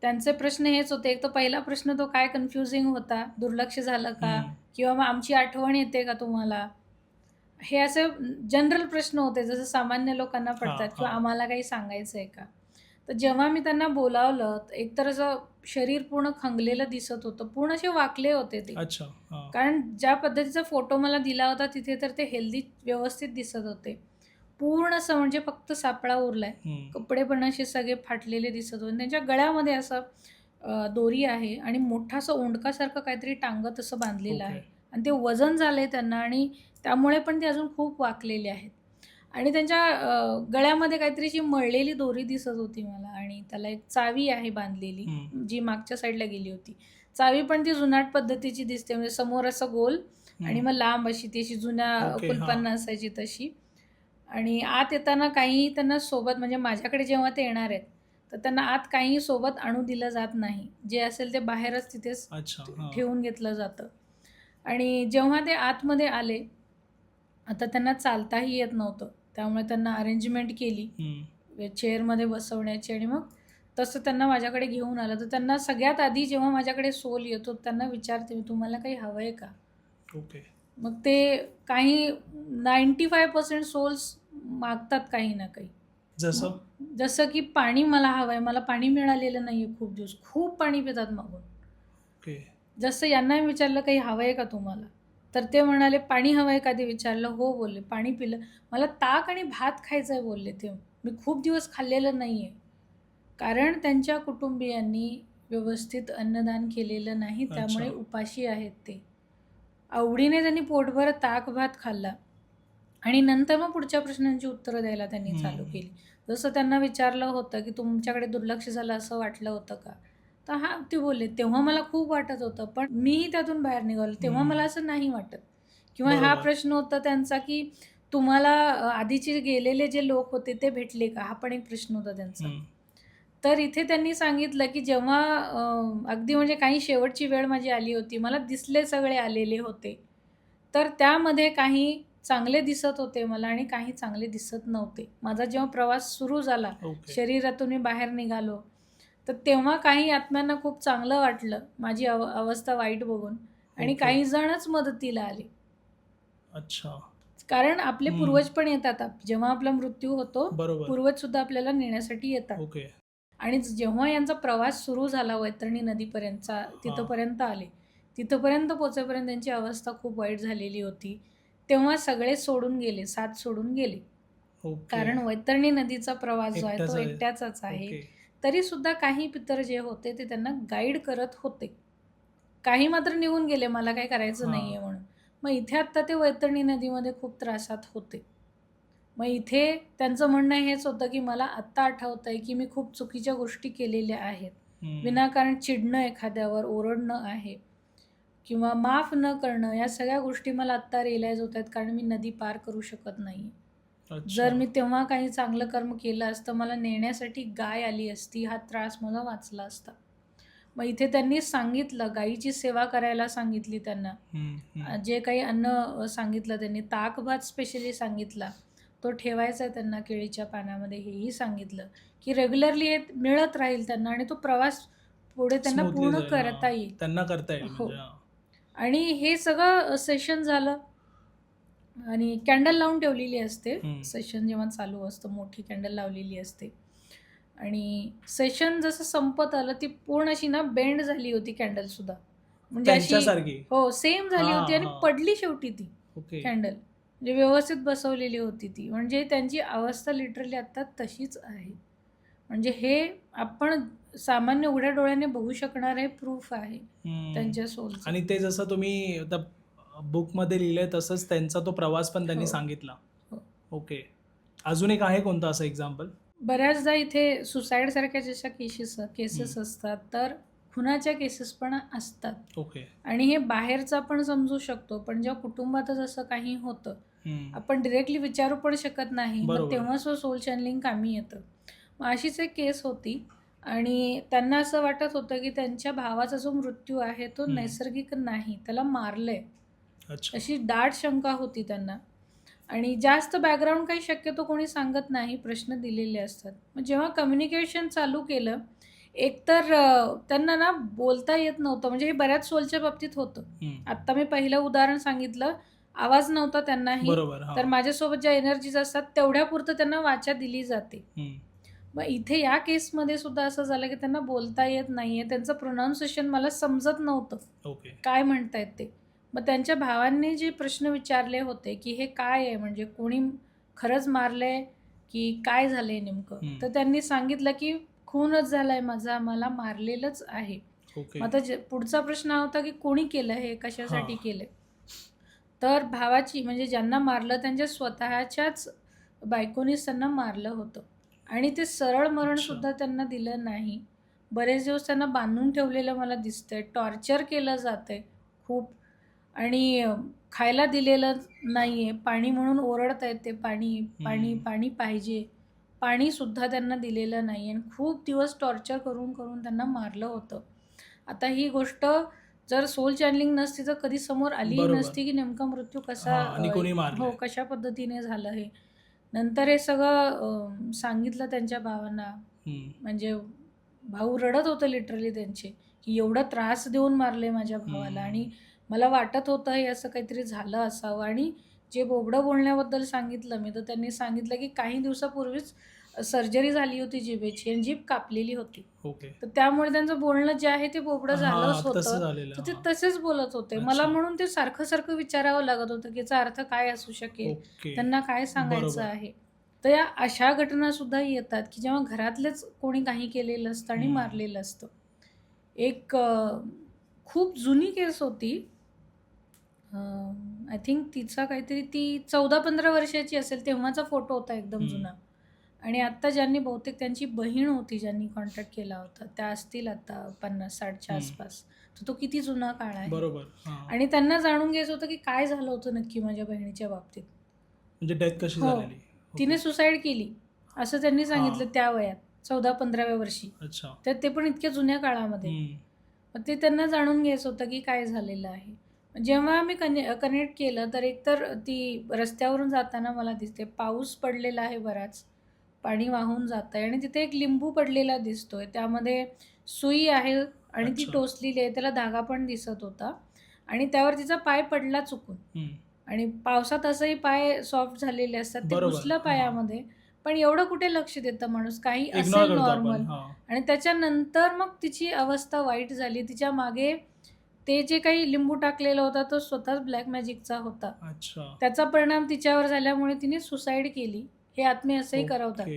Speaker 2: त्यांचे प्रश्न हेच होते. एक तर पहिला प्रश्न तो काय कन्फ्युजिंग होता, दुर्लक्ष झालं का?
Speaker 1: हं.
Speaker 2: किंवा मग आमची आठवण येते का तुम्हाला? हे असे जनरल प्रश्न होते, जसं सामान्य लोकांना
Speaker 1: हां,
Speaker 2: पडतात किंवा
Speaker 1: हां.
Speaker 2: आम्हाला काही सांगायचं आहे का? तर जेव्हा मी त्यांना बोलावलं, एकतर असं शरीर पूर्ण खंगलेलं दिसत होतं. पूर्ण असे वाकले होते ते.
Speaker 1: अच्छा. हां.
Speaker 2: कारण ज्या पद्धतीचा फोटो मला दिला होता तिथे तर ते हेल्दी व्यवस्थित दिसत होते. पूर्ण असं म्हणजे फक्त सापळा उरलाय.
Speaker 1: हं.
Speaker 2: कपडे पण असे सगळे फाटलेले दिसत होते. त्यांच्या गळ्यामध्ये असं दोरी आहे आणि मोठा असं ओंडकासारखं काहीतरी टांगत असं बांधलेलं
Speaker 1: ओके.
Speaker 2: आहे आणि ते वजन झालंय त्यांना आणि त्यामुळे पण ते अजून खूप वाकलेले आहेत. आणि त्यांच्या गळ्यामध्ये काहीतरी अशी मळलेली दोरी दिसत होती मला आणि त्याला एक चावी आहे बांधलेली,
Speaker 1: हं.
Speaker 2: जी मागच्या साईडला गेली होती. चावी पण ती जुनाट पद्धतीची दिसते, म्हणजे समोर असं गोल आणि
Speaker 1: हं.
Speaker 2: मग लांब अशी ती अशी जुन्या
Speaker 1: ओके.
Speaker 2: कुलपांना
Speaker 1: हां.
Speaker 2: असायची तशी. आणि आत येताना काही त्यांना सोबत म्हणजे माझ्याकडे जेव्हा ते येणार आहेत, तर त्यांना आत काहीही सोबत आणू दिलं जात नाही. जे असेल ते बाहेरच तिथेच
Speaker 1: अच्छा. हां.
Speaker 2: ठेवून घेतलं जातं. आणि जेव्हा ते आतमध्ये आले, आता त्यांना चालताही येत नव्हतं. त्यामुळे त्यांना अरेंजमेंट केली
Speaker 1: हं.
Speaker 2: चेअरमध्ये बसवण्याची आणि मग तसं त्यांना माझ्याकडे घेऊन आलं. तर त्यांना सगळ्यात आधी जेव्हा माझ्याकडे सोल येतो, त्यांना विचारते मी, "तुम्हाला काही हवं आहे का?"
Speaker 1: ओके.
Speaker 2: मग ते काही 95% सोल्स मागतात काही ना काही.
Speaker 1: जसं?
Speaker 2: मग जसं की पाणी मला हवं आहे, मला पाणी मिळालेलं नाही आहे खूप दिवस. खूप पाणी पितात मागून.
Speaker 1: ओके.
Speaker 2: जसं यांना विचारलं, "काही हवं आहे का तुम्हाला?" तर ते म्हणाले, "पाणी हवं आहे का?" ते विचारलं. "हो" बोलले. पाणी पिलं. "मला ताक आणि भात खायचा आहे" बोलले ते. "मी खूप दिवस खाल्लेलं नाही आहे." कारण त्यांच्या कुटुंबियांनी व्यवस्थित अन्नदान केलेलं नाही,
Speaker 1: अच्छा.
Speaker 2: त्यामुळे उपाशी आहेत ते. आवडीने त्यांनी पोटभर ताक-भात खाल्ला आणि नंतर मग पुढच्या प्रश्नांची उत्तरं द्यायला त्यांनी चालू
Speaker 1: हं.
Speaker 2: केली. जसं त्यांना विचारलं होतं, की "तुमच्याकडे दुर्लक्ष झालं असं वाटलं होतं का?" तर हां, ते बोलले, "तेव्हा मला खूप वाटत होतं, पण मीही त्यातून बाहेर निघालो. तेव्हा मला
Speaker 1: हं.
Speaker 2: असं नाही वाटत." किंवा हा
Speaker 1: बरोबर.
Speaker 2: प्रश्न होता त्यांचा, की "तुम्हाला आधीचे गेलेले जे लोक होते ते भेटले का?" हा पण एक प्रश्न होता त्यांचा.
Speaker 1: हं.
Speaker 2: तर इथे त्यांनी सांगितलं, की जेव्हा अगदी म्हणजे काही शेवटची वेळ माझी आली होती. मला दिसले सगळे आलेले होते. तर त्यामध्ये काही चांगले दिसत होते मला आणि काही चांगले दिसत नव्हते. माझा जेव्हा प्रवास सुरू झाला,
Speaker 1: ओके.
Speaker 2: शरीरातून मी बाहेर निघालो, तर तेव्हा काही आत्म्यांना खूप चांगलं वाटलं माझी अवस्था वाईट बघून आणि
Speaker 1: ओके.
Speaker 2: काही जणच मदतीला आले.
Speaker 1: अच्छा.
Speaker 2: कारण आपले
Speaker 1: हं.
Speaker 2: पूर्वज पण येतात. जेव्हा आपला मृत्यू होतो,
Speaker 1: बरोबर.
Speaker 2: पूर्वजसुद्धा आपल्याला नेण्यासाठी येतात.
Speaker 1: ओके.
Speaker 2: आणि जेव्हा यांचा प्रवास सुरू झाला वैतरणी नदीपर्यंतचा,
Speaker 1: हां.
Speaker 2: तिथपर्यंत आले. तिथपर्यंत पोहोचेपर्यंत त्यांची अवस्था खूप वाईट झालेली होती. तेव्हा सगळे सोडून गेले, साथ सोडून गेले.
Speaker 1: ओके.
Speaker 2: कारण वैतरणी नदीचा प्रवास जो आहे तो
Speaker 1: एकट्याच आहे.
Speaker 2: एकट्याचाच आहे.
Speaker 1: ओके.
Speaker 2: तरीसुद्धा काही पितर जे होते ते त्यांना गाईड करत होते. काही मात्र निघून गेले, मला काही करायचं
Speaker 1: हां.
Speaker 2: नाहीये म्हणून. मग इथे आत्ता ते वैतरणी नदीमध्ये खूप त्रासात होते. मग इथे त्यांचं म्हणणं हेच होतं, की मला आत्ता आठवतंय, की मी खूप चुकीच्या गोष्टी केलेल्या आहेत.
Speaker 1: हं.
Speaker 2: विनाकारण चिडणं एखाद्यावर, ओरडणं आहे किंवा माफ न करणं, या सगळ्या गोष्टी मला आत्ता रिअलाईज होतायत कारण मी नदी पार करू शकत नाहीये.
Speaker 1: अच्छा.
Speaker 2: जर मी तेव्हा काही चांगलं कर्म केलं असतं, मला नेण्यासाठी गाय आली असती, हा त्रास माझा वाचला असता. मग इथे त्यांनी सांगितलं, गायीची सेवा करायला सांगितली त्यांना.
Speaker 1: हं. हं.
Speaker 2: जे काही अन्न सांगितलं त्यांनी, ताक-भात स्पेशली सांगितला. तो ठेवायचा आहे त्यांना केळीच्या पानामध्ये हेही सांगितलं, की रेग्युलरली हे मिळत राहील त्यांना आणि तो प्रवास पुढे त्यांना
Speaker 1: स्मूथली
Speaker 2: पूर्ण
Speaker 1: जाईल.
Speaker 2: करता
Speaker 1: हां.
Speaker 2: येईल.
Speaker 1: त्यांना करता येईल
Speaker 2: हो.
Speaker 1: म्हणजे हां.
Speaker 2: आणि हे सगळं सेशन झालं आणि कॅन्डल लावून ठेवलेली असते.
Speaker 1: हं.
Speaker 2: सेशन जेव्हा चालू असतं, मोठी कॅन्डल लावलेली असते आणि सेशन जसं संपत आलं, ती पूर्ण अशी ना बेंड झाली होती कॅन्डलसुद्धा. म्हणजे अशी
Speaker 1: त्यांच्यासारखी.
Speaker 2: हो, सेम झाली होती
Speaker 1: हां,
Speaker 2: आणि
Speaker 1: हां.
Speaker 2: पडली शेवटी ती
Speaker 1: ओके.
Speaker 2: कॅन्डल. म्हणजे व्यवस्थित बसवलेली होती ती. म्हणजे त्यांची अवस्था लिटरली आता तशीच आहे. म्हणजे हे आपण सामान्य उघड्या डोळ्याने बघू शकणारे प्रूफ आहे
Speaker 1: हं.
Speaker 2: त्यांच्या सोलचं.
Speaker 1: आणि ते जसं तुम्ही आता बुकमध्ये लिहिलंय तसंच त्यांचा तो प्रवास पण त्यांनी
Speaker 2: हो,
Speaker 1: सांगितला.
Speaker 2: हो.
Speaker 1: ओके. अजून एक आहे कोणतं असं एक्झाम्पल?
Speaker 2: बऱ्याचदा इथे सुसाईडसारख्या जशा केसेस
Speaker 1: हं.
Speaker 2: असतात, तर खुनाच्या केसेस पण असतात
Speaker 1: ओके.
Speaker 2: आणि हे बाहेरचा पण समजू शकतो, पण जेव्हा कुटुंबातच असं काही होतं आपण डिरेक्टली विचारू पण शकत नाही, मग
Speaker 1: बरोबर.
Speaker 2: तेव्हा सोल चॅनलिंग कामी येतं. मग अशीच एक केस होती आणि त्यांना असं वाटत होतं की त्यांच्या भावाचा जो मृत्यू आहे तो नैसर्गिक नाही, त्याला मारलंय,
Speaker 1: अच्छा.
Speaker 2: अशी दाट शंका होती त्यांना. आणि जास्त बॅकग्राऊंड काही शक्यतो कोणी सांगत नाही, प्रश्न दिलेले असतात. मग जेव्हा कम्युनिकेशन चालू केलं, एकतर त्यांना ना बोलता येत नव्हतं, म्हणजे हे बऱ्याच सोलच्या बाबतीत होतं. आत्ता मी पहिलं उदाहरण सांगितलं, आवाज नव्हता त्यांनाही,
Speaker 1: बरोबर.
Speaker 2: तर माझ्यासोबत ज्या एनर्जीज असतात तेवढ्यापुरतं त्यांना वाचा दिली जाते. मग इथे या केसमध्ये सुद्धा असं झालं की त्यांना बोलता येत नाहीये, त्यांचं प्रोनाऊन्सिएशन मला समजत नव्हतं,
Speaker 1: ओके.
Speaker 2: काय म्हणतायत ते. मग त्यांच्या भावांनी जे प्रश्न विचारले होते की हे काय आहे, म्हणजे कोणी खरंच मारलंय की काय झालंय नेमकं, तर त्यांनी सांगितलं की खूनच झालाय माझा, मला मारलेलंच आहे.
Speaker 1: ओके.
Speaker 2: मग आता पुढचा प्रश्न हा होता की कोणी केलं हे, कशासाठी केलंय. तर भावाची म्हणजे ज्यांना मारलं त्यांच्या स्वतःच्याच बायकोनीच त्यांना मारलं होतं आणि ते सरळ मरण सुद्धा त्यांना दिलं नाही. बरेच दिवस त्यांना बांधून ठेवलेलं मला दिसतंय, टॉर्चर केलं जातंय खूप आणि खायला दिलेलं नाहीये, पाणी म्हणून ओरडतायत ते, पाणी पाणी पाणी पाहिजे, पाणीसुद्धा त्यांना दिलेलं नाही आणि खूप दिवस टॉर्चर करून करून त्यांना मारलं होतं. आता ही गोष्ट जर सोल चॅनलिंग नसती तर कधी समोर आलीही नसती की नेमका मृत्यू कसा
Speaker 1: आणि कोणी मारलंय.
Speaker 2: हो, कशा पद्धतीने झालं हे. नंतर हे सगळं सांगितलं त्यांच्या भावांना, म्हणजे भाऊ रडत होते लिटरली त्यांचे, की एवढा त्रास देऊन मारले माझ्या भावाला आणि मला वाटत होतं हे असं काहीतरी झालं असावं. आणि जे बोबडं बोलण्याबद्दल सांगितलं मी, तर त्यांनी सांगितलं की काही दिवसापूर्वीच सर्जरी झाली होती जिभेची आणि जीभ कापलेली होती.
Speaker 1: ओके.
Speaker 2: तर त्यामुळे त्यांचं बोलणं जे आहे ते बोबडं झालंच
Speaker 1: तसं
Speaker 2: होतं.
Speaker 1: झालेलं.
Speaker 2: तर ते तसेच बोलत होते. मला म्हणून ते सारखं सारखं विचारावं लागत होतं की याचा अर्थ काय असू शकेल,
Speaker 1: ओके.
Speaker 2: त्यांना काय सांगायचं आहे. तर या अशा घटना सुद्धा येतात की जेव्हा घरातलेच कोणी काही केलेलं असतं आणि मारलेलं असतं. एक खूप जुनी केस होती, आय थिंक तिचा काहीतरी ती 14-15 वर्षाची असेल, तेव्हाचा फोटो होता एकदम जुना. आणि आत्ता ज्यांनी बहुतेक त्यांची बहीण होती ज्यांनी कॉन्टॅक्ट केला होता, त्या असतील आता 50-60च्या आसपास. तर तो किती जुना काळ आहे.
Speaker 1: बरोबर.
Speaker 2: आणि त्यांना जाणून घ्यायचं होतं की काय झालं होतं नक्की माझ्या बहिणीच्या बाबतीत.
Speaker 1: म्हणजे डेथ कशी
Speaker 2: हो,
Speaker 1: झालेली?
Speaker 2: तिने सुसाईड केली असं त्यांनी सांगितलं त्या वयात, 14-15व्या वर्षी.
Speaker 1: अच्छा.
Speaker 2: तर ते पण इतक्या जुन्या काळामध्ये. मग ते त्यांना जाणून घ्यायचं होतं की काय झालेलं आहे. जेव्हा आम्ही कनेक्ट केलं तर एकतर ती रस्त्यावरून जाताना मला दिसते, पाऊस पडलेला आहे बराच, पाणी वाहून जात आहे आणि तिथे एक लिंबू पडलेला दिसतोय, त्यामध्ये सुई आहे आणि ती टोचलेली आहे, त्याला धागा पण दिसत होता आणि त्यावर तिचा पाय पडला चुकून. आणि पावसात असंही पाय सॉफ्ट झालेले असतात, ते घुसलं पायामध्ये, पण एवढं कुठे लक्ष देतं माणूस, काही असेल नॉर्मल. आणि त्याच्यानंतर मग तिची अवस्था वाईट झाली. तिच्या मागे ते जे काही लिंबू टाकलेला होता तो स्वतःच ब्लॅक मॅजिकचा होता. त्याचा परिणाम तिच्यावर झाल्यामुळे तिने सुसाईड केली, हे आत्मे असंही करवतात.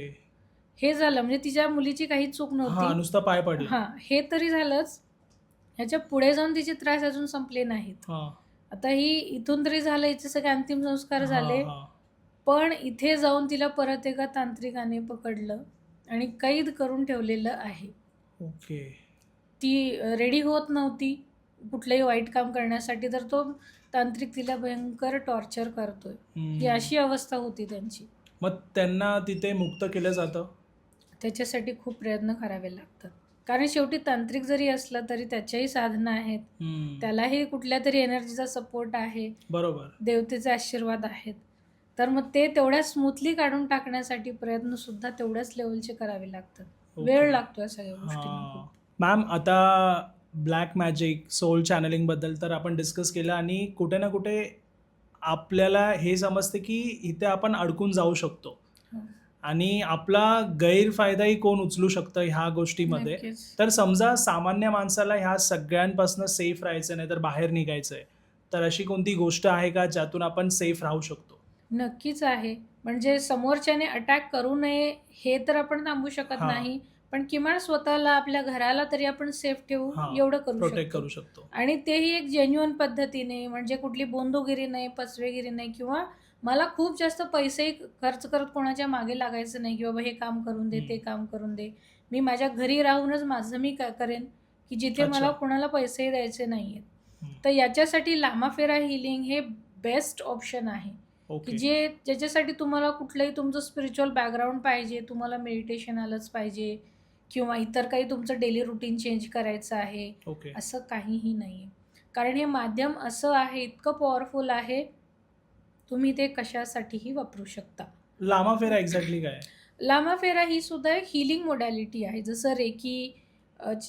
Speaker 2: हे झालं म्हणजे तिच्या मुलीची काही चूक नव्हती,
Speaker 1: नुसता पाय पडला.
Speaker 2: हे तरी झालंच. ह्याच्या पुढे जाऊन तिचे त्रास अजून संपले नाहीत. आता ही इथून तरी झालं, हिचे सगळे अंतिम संस्कार झाले, पण इथे जाऊन तिला परत एका तांत्रिकाने पकडलं आणि कैद करून ठेवलेलं आहे.
Speaker 1: ओके.
Speaker 2: ती रेडी होत नव्हती कुठलंही वाईट काम करण्यासाठी, तर तो तांत्रिक तिला भयंकर टॉर्चर करतोय. ही अशी अवस्था होती त्यांची.
Speaker 1: मग त्यांना तिथे मुक्त केलं जातं?
Speaker 2: त्याच्यासाठी खूप प्रयत्न करावे लागतात, कारण शेवटी तांत्रिक जरी असला तरी त्याच्याही साधना आहेत, त्यालाही कुठल्या तरी एनर्जीचा सपोर्ट आहे, बरोबर, देवतेचे आशीर्वाद आहेत. तर मग ते तेवढ्या स्मूथली काढून टाकण्यासाठी प्रयत्न सुद्धा तेवढ्याच लेवलचे करावे लागतात. वेळ लागतो या सगळ्या गोष्टींना.
Speaker 1: मॅम, आता ब्लॅक मॅजिक, सोल चॅनलिंग बद्दल तर आपण डिस्कस केलं आणि कुठे ना कुठे आपल्याला हे समजते की इथे आपण अडकून जाऊ शकतो आणि आपला गैरफायदाही कोण उचलू शकतं ह्या गोष्टीमध्ये. तर समजा सामान्य माणसाला ह्या सगळ्यांपासून सेफ राहायचं नाही तर बाहेर निघायचं आहे, तर अशी कोणती गोष्ट आहे का ज्यातून आपण सेफ राहू शकतो?
Speaker 2: नक्कीच आहे. म्हणजे समोरच्याने अटॅक करू नये हे तर आपण थांबू शकत नाही, पण किमान स्वतःला, आपल्या घराला तरी आपण सेफ ठेवू एवढं करू शकतो. आणि तेही एक जेन्युइन पद्धतीने, म्हणजे कुठली बोंदोगिरी नाही, फसवेगिरी नाही, किंवा मला खूप जास्त पैसेही खर्च करत कोणाच्या मागे लागायचं नाही की बाबा हे काम करून दे, ते काम करून दे. मी माझ्या घरी राहूनच माझं मी करेन, की जिथे
Speaker 1: अच्छा.
Speaker 2: मला कोणाला पैसे द्यायचे नाही आहेत.
Speaker 1: हं.
Speaker 2: तर याच्यासाठी लामाफेरा हिलिंग हे बेस्ट ऑप्शन आहे, की
Speaker 1: ओके.
Speaker 2: ज्याच्यासाठी तुम्हाला कुठलंही तुमचं स्पिरिच्युअल बॅकग्राऊंड पाहिजे, तुम्हाला मेडिटेशन आलंच पाहिजे किंवा इतर काही तुमचं डेली रुटीन चेंज करायचं आहे,
Speaker 1: ओके.
Speaker 2: असं काहीही नाही आहे. कारण हे माध्यम असं आहे, इतकं पॉवरफुल आहे, तुम्ही ते कशासाठीही वापरू शकता.
Speaker 1: लामाफेरा एक्झॅक्टली काय आहे?
Speaker 2: लामाफेरा ही सुद्धा एक हिलिंग मोडॅलिटी आहे. जसं रेकी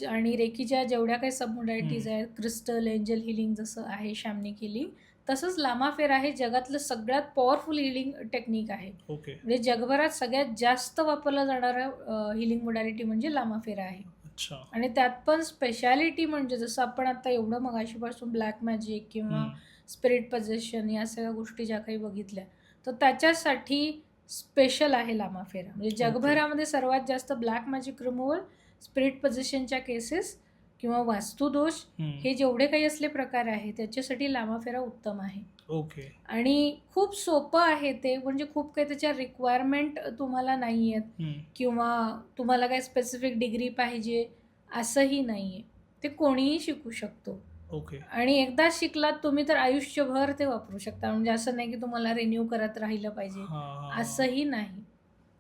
Speaker 2: आणि रेकीच्या जेवढ्या काही सब मोडॅलिटीज आहेत, क्रिस्टल, एंजल हिलिंग जसं आहे, शॅमनिक हिलिंग, तसंच लामाफेरा हे जगातलं सगळ्यात पॉवरफुल हिलिंग टेक्निक आहे.
Speaker 1: ओके.
Speaker 2: म्हणजे जगभरात सगळ्यात जास्त वापरलं जाणारं हिलिंग मोडॅलिटी म्हणजे लामाफेरा आहे.
Speaker 1: अच्छा.
Speaker 2: आणि त्यात पण स्पेशालिटी म्हणजे जसं आपण आता एवढं मगाशीपासून ब्लॅक मॅजिक किंवा
Speaker 1: हं.
Speaker 2: स्पिरिट पोझेशन या सगळ्या गोष्टी ज्या काही बघितल्या, तर त्याच्यासाठी स्पेशल आहे लामाफेरा. म्हणजे जगभरामध्ये सर्वात जास्त ब्लॅक मॅजिक रिमूव्हल, स्पिरिट पोझेशनच्या केसेस किंवा वास्तुदोष
Speaker 1: हं.
Speaker 2: हे जेवढे काही असले प्रकार आहे त्याच्यासाठी लामाफेरा उत्तम आहे.
Speaker 1: ओके.
Speaker 2: आणि खूप सोपं आहे ते, म्हणजे खूप काही त्याच्या रिक्वायरमेंट तुम्हाला नाही आहेत
Speaker 1: हं.
Speaker 2: किंवा तुम्हाला काही स्पेसिफिक डिग्री पाहिजे असंही नाही आहे. ते कोणीही शिकू शकतो
Speaker 1: ओके.
Speaker 2: आणि एकदा शिकलात तुम्ही तर आयुष्यभर ते वापरू शकता. म्हणजे असं नाही की तुम्हाला रिन्यू करत राहिलं पाहिजे,
Speaker 1: हां.
Speaker 2: असंही नाही.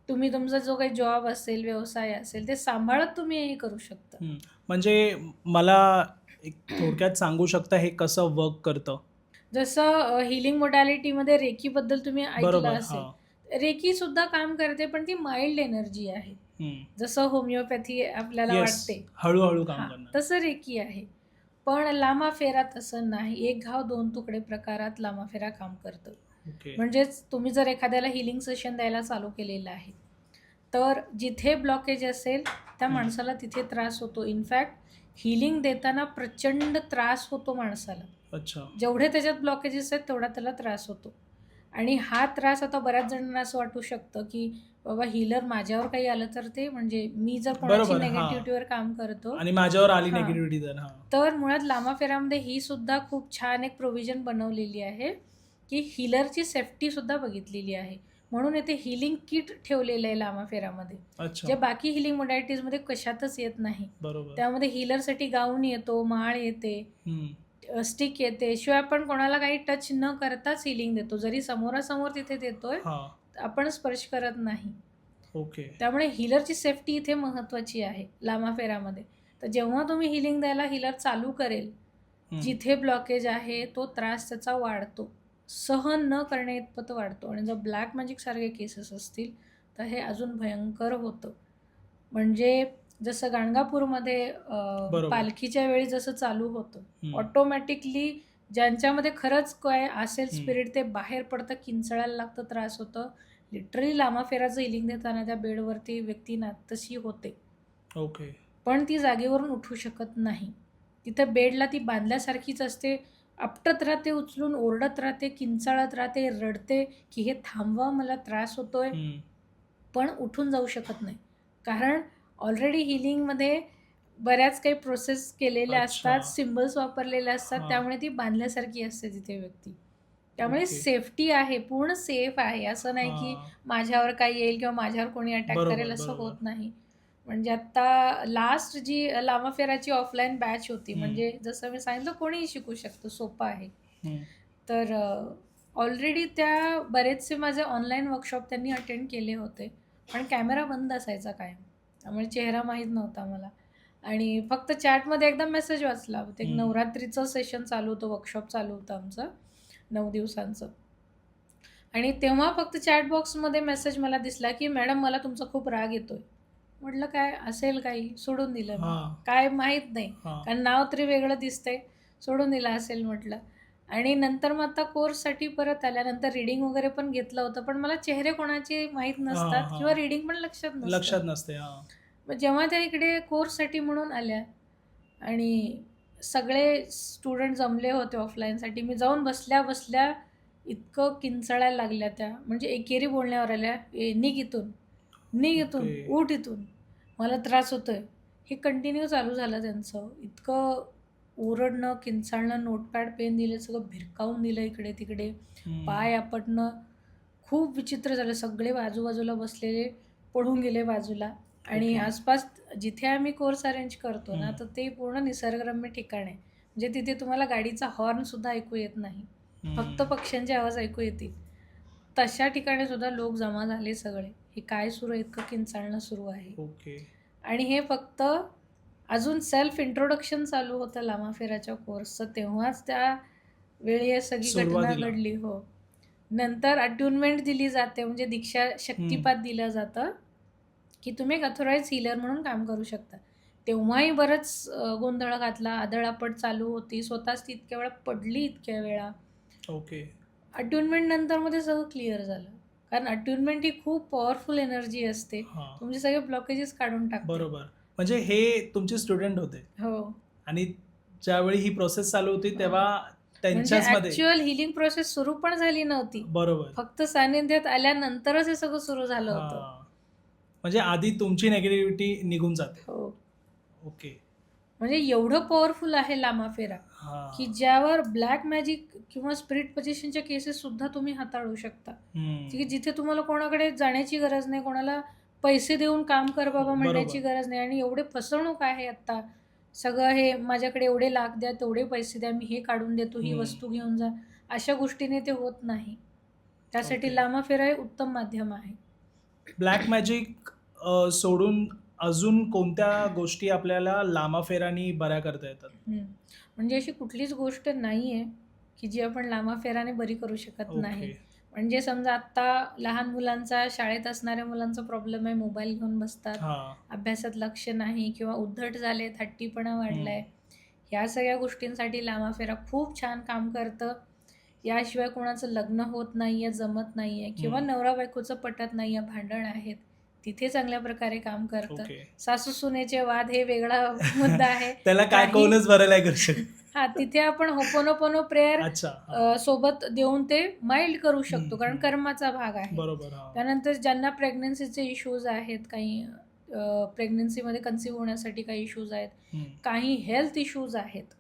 Speaker 2: तुम्ही तुमचा जो काही जॉब असेल, व्यवसाय असेल, ते सांभाळत तुम्ही हे करू शकता.
Speaker 1: हं. म्हणजे मला एक थोडक्यात सांगू शकता हे कसं वर्क करतं?
Speaker 2: जसं हिलिंग मोडॅलिटीमध्ये रेकीबद्दल तुम्ही ऐकलं
Speaker 1: बरोबर.
Speaker 2: असेल.
Speaker 1: हां.
Speaker 2: रेकी सुद्धा काम करते, पण ती माइल्ड एनर्जी आहे.
Speaker 1: हं.
Speaker 2: जसं होमिओपॅथी आपल्याला
Speaker 1: येस.
Speaker 2: वाटते,
Speaker 1: हळू-हळू काम
Speaker 2: हां,
Speaker 1: करणार.
Speaker 2: तसं रेकी आहे. पण लामाफेरा तसं नाही. एक घाव दोन तुकडे प्रकारात लामाफेरा काम करतं.
Speaker 1: ओके.
Speaker 2: म्हणजेच तुम्ही जर एखाद्याला हिलिंग सेशन द्यायला चालू केलेलं आहे, तर जिथे ब्लॉकेज असेल त्या माणसाला तिथे त्रास होतो. इनफॅक्ट हिलिंग देताना प्रचंड त्रास होतो माणसाला.
Speaker 1: अच्छा.
Speaker 2: जेवढे त्याच्यात ब्लॉकेजेस आहेत तेवढा त्याला त्रास होतो. आणि हा त्रास आता बऱ्याच जणांना असं वाटू शकतं, की बाबा हीलर माझ्यावर काही आलं तर ते, म्हणजे मी जर कोणाची
Speaker 1: बरोबर. हां.
Speaker 2: निगेटिव्हिटीवर काम करतो,
Speaker 1: आणि माझ्यावर आली
Speaker 2: हां.
Speaker 1: निगेटिव्हिटी तर हां.
Speaker 2: तर मुळात लामाफेरामध्ये ही सुद्धा खूप छान एक प्रोव्हिजन बनवलेली आहे, की हीलरची सेफ्टी सुद्धा बघितलेली आहे. म्हणून इथे हिलिंग किट ठेवलेलं आहे लामाफेरामध्ये,
Speaker 1: अच्छा.
Speaker 2: जे बाकी हिलिंग मोडॅलिटीजमध्ये कशातच येत नाही.
Speaker 1: बरोबर.
Speaker 2: त्यामध्ये हीलरसाठी गाऊन येतो, माळ येते,
Speaker 1: हं.
Speaker 2: स्टिक येते. शिवाय आपण कोणाला काही टच न करताच हिलिंग देतो. जरी समोरासमोर तिथे देतोय,
Speaker 1: हां.
Speaker 2: आपण स्पर्श करत नाही.
Speaker 1: ओके.
Speaker 2: त्यामुळे हीलरची सेफ्टी इथे महत्त्वाची आहे लामाफेरामध्ये. तर जेव्हा तुम्ही हिलिंग द्यायला हीलर चालू करेल,
Speaker 1: हं.
Speaker 2: जिथे ब्लॉकेज आहे तो त्रास त्याचा वाढतो. सहन न करण्याइतपत वाढतो. आणि जर ब्लॅक मॅजिकसारखे केसेस असतील तर हे अजून भयंकर होतं. म्हणजे जसं गाणगापूरमध्ये
Speaker 1: बरोबर.
Speaker 2: पालखीच्या वेळी जसं चालू होतं,
Speaker 1: हं.
Speaker 2: ऑटोमॅटिकली ज्यांच्यामध्ये खरंच काय असेल
Speaker 1: हं.
Speaker 2: स्पिरिट ते बाहेर पडतं, किंचाळायला लागतं, त्रास होतं. लिटरली लामाफेराचं हिलिंग देताना त्या बेडवरती व्यक्ती ना तशी होते.
Speaker 1: ओके.
Speaker 2: पण ती जागेवरून उठू शकत नाही. तिथं बेडला ती बांधल्यासारखीच असते. आपटत राहते, उचलून ओरडत राहते, किंचाळत राहते, रडते, की हे थांबवा, मला त्रास होतोय.
Speaker 1: हं.
Speaker 2: पण उठून जाऊ शकत नाही. कारण ऑलरेडी हिलिंगमध्ये बऱ्याच काही प्रोसेस केलेल्या
Speaker 1: अच्छा.
Speaker 2: असतात, सिम्बल्स वापरलेले असतात.
Speaker 1: हां.
Speaker 2: त्यामुळे ती बांधल्यासारखी असते तिथे व्यक्ती. त्यामुळे
Speaker 1: ओके.
Speaker 2: सेफ्टी आहे, पूर्ण सेफ आहे. असं नाही की
Speaker 1: हां.
Speaker 2: माझ्यावर काही येईल किंवा माझ्यावर कोणी अटॅक
Speaker 1: बरोबर,
Speaker 2: करेल, असं
Speaker 1: बरोबर.
Speaker 2: होत नाही. म्हणजे आता लास्ट जी लामाफेराची ऑफलाईन बॅच होती,
Speaker 1: हं.
Speaker 2: म्हणजे जसं मी सांगितलं कोणीही शिकू शकतो, सोपं आहे.
Speaker 1: हं.
Speaker 2: तर ऑलरेडी त्या बरेचसे माझे ऑनलाईन वर्कशॉप त्यांनी अटेंड केले होते. पण कॅमेरा बंद असायचा कायम. त्यामुळे चेहरा माहीत नव्हता मला. आणि फक्त चॅटमध्ये एकदा मेसेज वाचला. ते एक
Speaker 1: हं.
Speaker 2: नवरात्रीचं सेशन चालू होतं, वर्कशॉप चालू होतं आमचं 9 दिवसांचं. आणि तेव्हा फक्त चॅट बॉक्समध्ये मेसेज मला दिसला, की "मॅडम, मला तुमचा खूप राग येतोय." म्हटलं काय असेल काही, सोडून दिलं मी.
Speaker 1: हां.
Speaker 2: काय माहीत नाही.
Speaker 1: हां.
Speaker 2: कारण नाव तरी वेगळं दिसतंय. सोडून दिलं असेल म्हटलं. आणि नंतर मग आता कोर्ससाठी परत आल्यानंतर रीडिंग वगैरे पण घेतलं होतं. पण मला चेहरे कोणाचे माहीत
Speaker 1: हां,
Speaker 2: नसतात किंवा
Speaker 1: हां.
Speaker 2: रीडिंग पण लक्षात नसतं.
Speaker 1: लक्षात नसते. हां.
Speaker 2: मग जेव्हा त्या इकडे कोर्ससाठी म्हणून आल्या आणि सगळे स्टुडंट जमले होते ऑफलाईनसाठी, मी जाऊन बसल्या-बसल्या इतकं किंचाळायला लागल्या त्या. म्हणजे एकेरी बोलण्यावर आल्या, "ए निघ इथून, निघ इथून,
Speaker 1: ओके.
Speaker 2: उठ इथून, मला त्रास होतोय." हे कंटिन्यू चालू झालं त्यांचं. इतकं ओरडणं, किंचाळणं, नोटपॅड, पेन दिले, सगळं भिरकावून दिलं इकडे-तिकडे.
Speaker 1: हं.
Speaker 2: पाय आपटणं, खूप विचित्र झालं. सगळे आजूबाजूला बसलेले पळून गेले बाजूला. आणि
Speaker 1: ओके.
Speaker 2: आसपास जिथे आम्ही कोर्स अरेंज करतो ना,
Speaker 1: हम्म.
Speaker 2: तर ते पूर्ण निसर्गरम्य ठिकाण आहे. म्हणजे तिथे तुम्हाला गाडीचा हॉर्न सुद्धा ऐकू येत नाही. फक्त
Speaker 1: हम्म.
Speaker 2: पक्ष्यांचे आवाज ऐकू येतील. तशा ठिकाणी सुद्धा लोक जमा झाले सगळे. हे काय सुरू आहे, इतकं किंचाळणं सुरू आहे.
Speaker 1: ओके.
Speaker 2: आणि हे फक्त अजून सेल्फ इंट्रोडक्शन चालू होतं लामाफेराच्या कोर्सचं, तेव्हाच त्या वेळी ही सगळी घटना
Speaker 1: सुरुवातीला.
Speaker 2: घडली. हो. नंतर अट्युनमेंट दिली जाते, म्हणजे दीक्षा
Speaker 1: हम्म.
Speaker 2: शक्तिपात दिलं जातं, की तुम्ही एक अथॉराइज हीलर म्हणून काम करू शकता. तेव्हाही बरंच गोंधळ घातला, आदळआपट चालू होती. स्वतःच ती इतक्या वेळा पडली, इतक्या वेळा.
Speaker 1: ओके.
Speaker 2: अट्युनमेंट नंतर मध्ये सगळं क्लिअर झालं. कारण अट्युनमेंट ही खूप पॉवरफुल एनर्जी असते.
Speaker 1: हा,
Speaker 2: तुमचे सगळे ब्लॉकेजेस काढून टाकते.
Speaker 1: बरोबर. म्हणजे हे तुमचे स्टुडंट होते
Speaker 2: हो.
Speaker 1: आणि ज्यावेळी ही प्रोसेस चालू होती
Speaker 2: हो.
Speaker 1: तेव्हा
Speaker 2: म्हणजे
Speaker 1: त्यांच्याच मध्ये.
Speaker 2: ऍक्च्युअल हिलिंग प्रोसेस सुरू पण झाली नव्हती.
Speaker 1: बरोबर.
Speaker 2: फक्त सानिध्यात आल्यानंतरच हे सगळं सुरू झालं होतं.
Speaker 1: हा, म्हणजे आधी तुमची नेगेटिव्हिटी निघून जाते.
Speaker 2: हो.
Speaker 1: ओके.
Speaker 2: म्हणजे एवढं पॉवरफुल आहे लामाफेरा,
Speaker 1: हा.
Speaker 2: की ज्यावर ब्लॅक मॅजिक किंवा स्पिरिट पोझिशनच्या केसेस सुद्धा तुम्ही हाताळू शकता.
Speaker 1: हम्म.
Speaker 2: की जिथे तुम्हाला कोणाकडे जाण्याची गरज नाही, कोणाला पैसे देऊन काम कर बाबा म्हणण्याची
Speaker 1: बरोबर.
Speaker 2: गरज नाही. आणि एवढे फसवणूक आहे आता. सगळं हे माझ्याकडे एवढे लाख द्या, तेवढे पैसे द्या, मी हे काढून देतो, ही वस्तू घेऊन जा. अशा गोष्टीने ते होत नाही. त्यासाठी
Speaker 1: ओके.
Speaker 2: लामाफेरा हे उत्तम माध्यम आहे.
Speaker 1: ब्लॅक मॅजिक सोडून अजून कोणत्या गोष्टी आपल्याला लामाफेरानी बऱ्या करता येतात?
Speaker 2: म्हणजे अशी कुठलीच गोष्ट नाही आहे की जी आपण लामाफेराने बरी करू शकत नाही.
Speaker 1: ओके.
Speaker 2: म्हणजे समजा आत्ता लहान मुलांचा, शाळेत असणाऱ्या मुलांचा प्रॉब्लेम आहे, मोबाईल घेऊन बसतात,
Speaker 1: हा.
Speaker 2: अभ्यासात लक्ष नाही किंवा उद्धट झालेत, हट्टीपणा वाढलाय. ह्या सगळ्या गोष्टींसाठी लामाफेरा खूप छान काम करतं. याशिवाय कोणाचं लग्न होत नाहीये, जमत नाहीये किंवा नवरा बायकोचं पटत नाहीये, भांडण आहेत, तिथे चांगल्या प्रकारे काम करतं.
Speaker 1: ओके.
Speaker 2: सासू सुनेचे वाद हे वेगळा मुद्दा आहे.
Speaker 1: त्याला काय कोणच बरं नाही करू शकत.
Speaker 2: हा, तिथे आपण होपोनोपोनो प्रेयर
Speaker 1: अच्छा. हा.
Speaker 2: सोबत देऊन ते माइल्ड करू शकतो, कारण
Speaker 1: हम्म.
Speaker 2: कर्माचा भाग आहे.
Speaker 1: बरोबर. हा.
Speaker 2: त्यानंतर ज्यांना प्रेग्नन्सीचे इश्यूज आहेत, काही प्रेग्नन्सीमध्ये कन्सीव्ह होण्यासाठी काही इश्यूज आहेत, काही हेल्थ इश्यूज आहेत,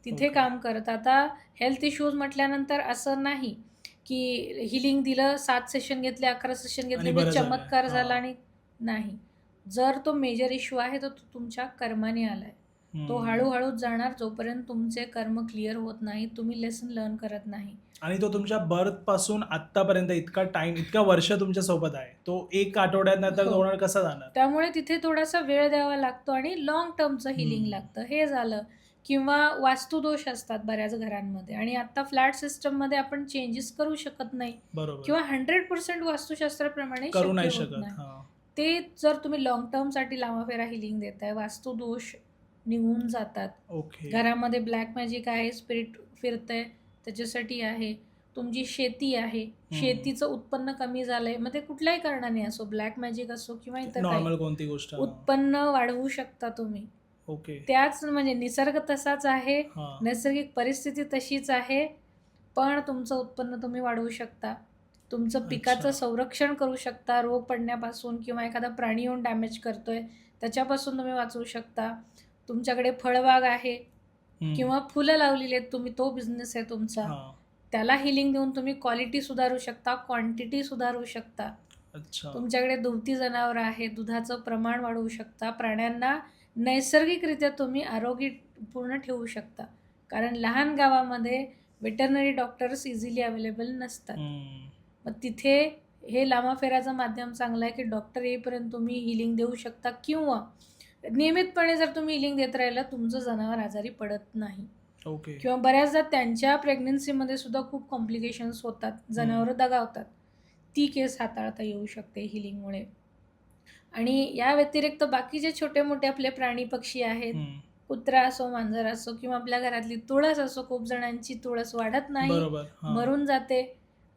Speaker 2: तिथे
Speaker 1: ओके.
Speaker 2: काम करत. आता हेल्थ इश्यूज म्हटल्यानंतर असं नाही की हिलिंग दिलं, 7 सेशन घेतले, 11 सेशन घेतले,
Speaker 1: आणि बरं झालं.
Speaker 2: चमत्कार झाला.
Speaker 1: हा.
Speaker 2: आणि नाही, जर तो मेजर इश्यू आहे तर तो तुमच्या कर्माने आलाय. तो हळूहळू जाणार जोपर्यंत तुमचे कर्म क्लिअर होत नाही, तुम्ही लेसन लर्न करत नाही.
Speaker 1: आणि तो तुमच्या बर्थ पासून आतापर्यंत इतका टाइम, इतका वर्ष तुमच्या सोबत आहे, तो एक आठवड्यात नंतर
Speaker 2: हो.
Speaker 1: होणार कसा जाणार?
Speaker 2: त्यामुळे तिथे थोडासा वेळ द्यावा लागतो आणि लॉंग टर्मचं हिलिंग लागतं. हे झालं. किंवा वास्तुदोष असतात बऱ्याच घरांमध्ये, आणि आता फ्लॅट सिस्टममध्ये आपण चेंजेस करू शकत नाही
Speaker 1: बरोबर.
Speaker 2: किंवा 100% वास्तुशास्त्राप्रमाणे
Speaker 1: करू नाही
Speaker 2: शक्य होत
Speaker 1: शकत.
Speaker 2: नाही.
Speaker 1: हा.
Speaker 2: ते जर तुम्ही लॉंग टर्मसाठी लामाफेरा हिलिंग देताय, वास्तुदोष निघून जातात.
Speaker 1: ओके.
Speaker 2: घरामध्ये ब्लॅक मॅजिक आहे, स्पिरिट फिरतंय, त्याच्यासाठी आहे. तुमची शेती आहे, शेतीचं उत्पन्न कमी झालंय, मग ते कुठल्याही कारणाने असो, ब्लॅक मॅजिक असो किंवा इतर काही,
Speaker 1: नॉर्मल कोणती गोष्ट.
Speaker 2: उत्पन्न वाढवू शकता तुम्ही.
Speaker 1: ओके.
Speaker 2: त्याच म्हणजे निसर्ग तसाच आहे,
Speaker 1: हा.
Speaker 2: नैसर्गिक परिस्थिती तशीच आहे, पण तुमचं उत्पन्न तुम्ही वाढवू शकता. तुमचं पिकाचं संरक्षण करू शकता, रोग पडण्यापासून किंवा एखादा प्राणी येऊन डॅमेज करतोय त्याच्यापासून तुम्ही वाचवू शकता. तुमच्याकडे फळबाग आहे किंवा फुलं लावलेली आहेत तुम्ही, तो बिझनेस आहे तुमचा,
Speaker 1: हा.
Speaker 2: त्याला हिलिंग देऊन तुम्ही क्वालिटी सुधारू शकता, क्वांटिटी सुधारू शकता.
Speaker 1: अच्छा.
Speaker 2: तुमच्याकडे दुभती जनावरं आहेत, दुधाचं प्रमाण वाढवू शकता. प्राण्यांना नैसर्गिकरित्या तुम्ही आरोग्यपूर्ण ठेवू शकता, कारण लहान गावामध्ये वेटरनरी डॉक्टर्स इझिली अवेलेबल नसतात. मग तिथे हे लामाफेराचं माध्यम चांगलं आहे की डॉक्टर येईपर्यंत तुम्ही हिलिंग देऊ शकता, किंवा नियमितपणे जर तुम्ही हिलिंग देत राहिला, तुमचं जनावर आजारी पडत नाही.
Speaker 1: ओके.
Speaker 2: किंवा बऱ्याचदा त्यांच्या प्रेग्नन्सीमध्ये सुद्धा खूप कॉम्प्लिकेशन्स होतात, जनावरं दगावतात, ती केस हाताळता येऊ शकते हिलिंगमुळे. आणि या व्यतिरिक्त बाकीचे छोटे मोठे आपले प्राणी पक्षी आहेत, कुत्रा असो, मांजर असो, किंवा आपल्या घरातली तुळस असो, खूप जणांची तुळस वाढत नाही,
Speaker 1: बरोबर. हा.
Speaker 2: मरून जाते.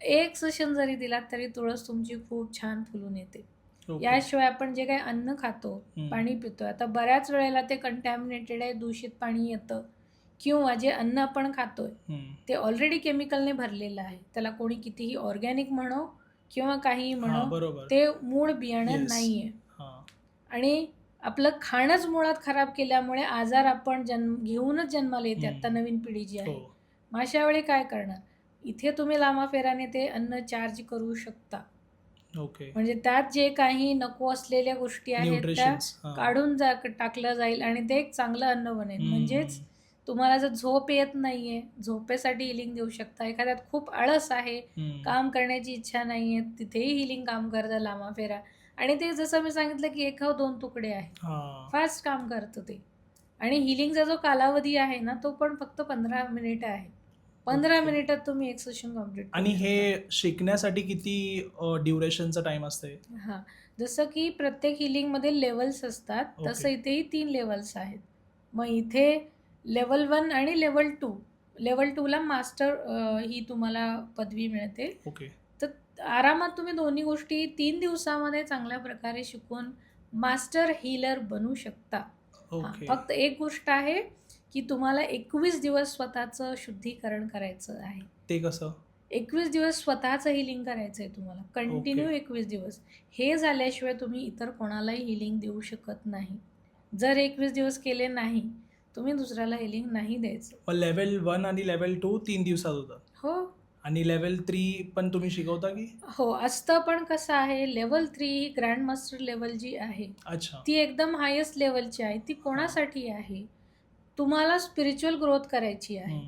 Speaker 2: एक सेशन जरी दिलात तरी तुळस तुमची खूप छान फुलून येते.
Speaker 1: ओके.
Speaker 2: याशिवाय आपण जे काही अन्न खातो, पाणी पितो, आता बऱ्याच वेळेला ते कंटॅमिनेटेड आहे, दूषित पाणी येतं, किंवा जे अन्न आपण खातोय ते ऑलरेडी केमिकलने भरलेलं आहे. त्याला कोणी कितीही ऑर्गॅनिक म्हणो किंवा काहीही
Speaker 1: हा,
Speaker 2: म्हणो,
Speaker 1: बरोबर.
Speaker 2: ते मूळ बियाणं
Speaker 1: Yes.
Speaker 2: नाहीये.
Speaker 1: हा.
Speaker 2: आणि आपलं खाणंच मुळात खराब केल्यामुळे आजार आपण घेऊनच जन्माला येते आता नवीन पिढी जी आहे.
Speaker 1: हो.
Speaker 2: मग अशा वेळी काय करणार? इथे तुम्ही लामाफेराने ते अन्न चार्ज करू शकता.
Speaker 1: ओके.
Speaker 2: म्हणजे त्यात जे काही नको असलेल्या गोष्टी आहेत त्या
Speaker 1: न्यूट्रिशन्स.
Speaker 2: काढून टाकलं जाईल आणि ते एक चांगलं अन्न बनेल. म्हणजेच तुम्हाला जर झोप येत नाहीये, झोपेसाठी हिलिंग देऊ शकता. एखाद्यात खूप आळस आहे, काम करण्याची इच्छा नाहीये, तिथेही हिलिंग काम करतं लांबा फेरा. आणि ते जसं मी सांगितलं की 1 2 तुकडे आहेत. फास्ट काम करतं ते. आणि हिलिंगचा जो कालावधी आहे ना, तो पण फक्त 15 मिनिटं आहे. 15
Speaker 1: ओके.
Speaker 2: मिनिटात तुम्ही एक सेशन कंप्लीट
Speaker 1: आणि हे शिकण्यासाठी किती ड्युरेशनचा टाइम असते?
Speaker 2: हां. जसं की प्रत्येक हिलिंगमध्ये लेव्हल्स असतात, तसं
Speaker 1: ओके.
Speaker 2: इथेही 3 लेव्हल्स आहेत. मग इथे लेव्हल 1 आणि लेव्हल 2. लेव्हल 2ला मास्टर ही तुम्हाला पदवी मिळते.
Speaker 1: ओके.
Speaker 2: तर आरामात तुम्ही दोन्ही गोष्टी 3 दिवसामध्ये चांगल्या प्रकारे शिकून मास्टर हीलर बनू शकता.
Speaker 1: ओके.
Speaker 2: फक्त एक गोष्ट आहे, की तुम्हाला 21 दिवस स्वतःचं शुद्धीकरण करायचं आहे.
Speaker 1: ते कसं?
Speaker 2: 21 दिवस स्वतःचं हिलिंग करायचं आहे तुम्हाला. कंटिन्यू 21 दिवस. हे झाल्याशिवाय तुम्ही इतर कोणालाही हिलिंग देऊ शकत नाही. जर 21 दिवस केले नाही, तुम्ही दुसऱ्याला हिलिंग नाही द्यायचं.
Speaker 1: मग लेव्हल 1 आणि लेव्हल 2 3 दिवसात होतात.
Speaker 2: हो.
Speaker 1: आणि लेव्हल 3 पण तुम्ही शिकवता की?
Speaker 2: हो, असतं. पण कसं आहे, लेव्हल 3 ही ग्रँड मास्टर लेव्हल जी आहे,
Speaker 1: अच्छा.
Speaker 2: ती एकदम हायेस्ट लेव्हलची आहे. ती कोणासाठी आहे? तुम्हाला स्पिरिच्युअल ग्रोथ करायची आहे.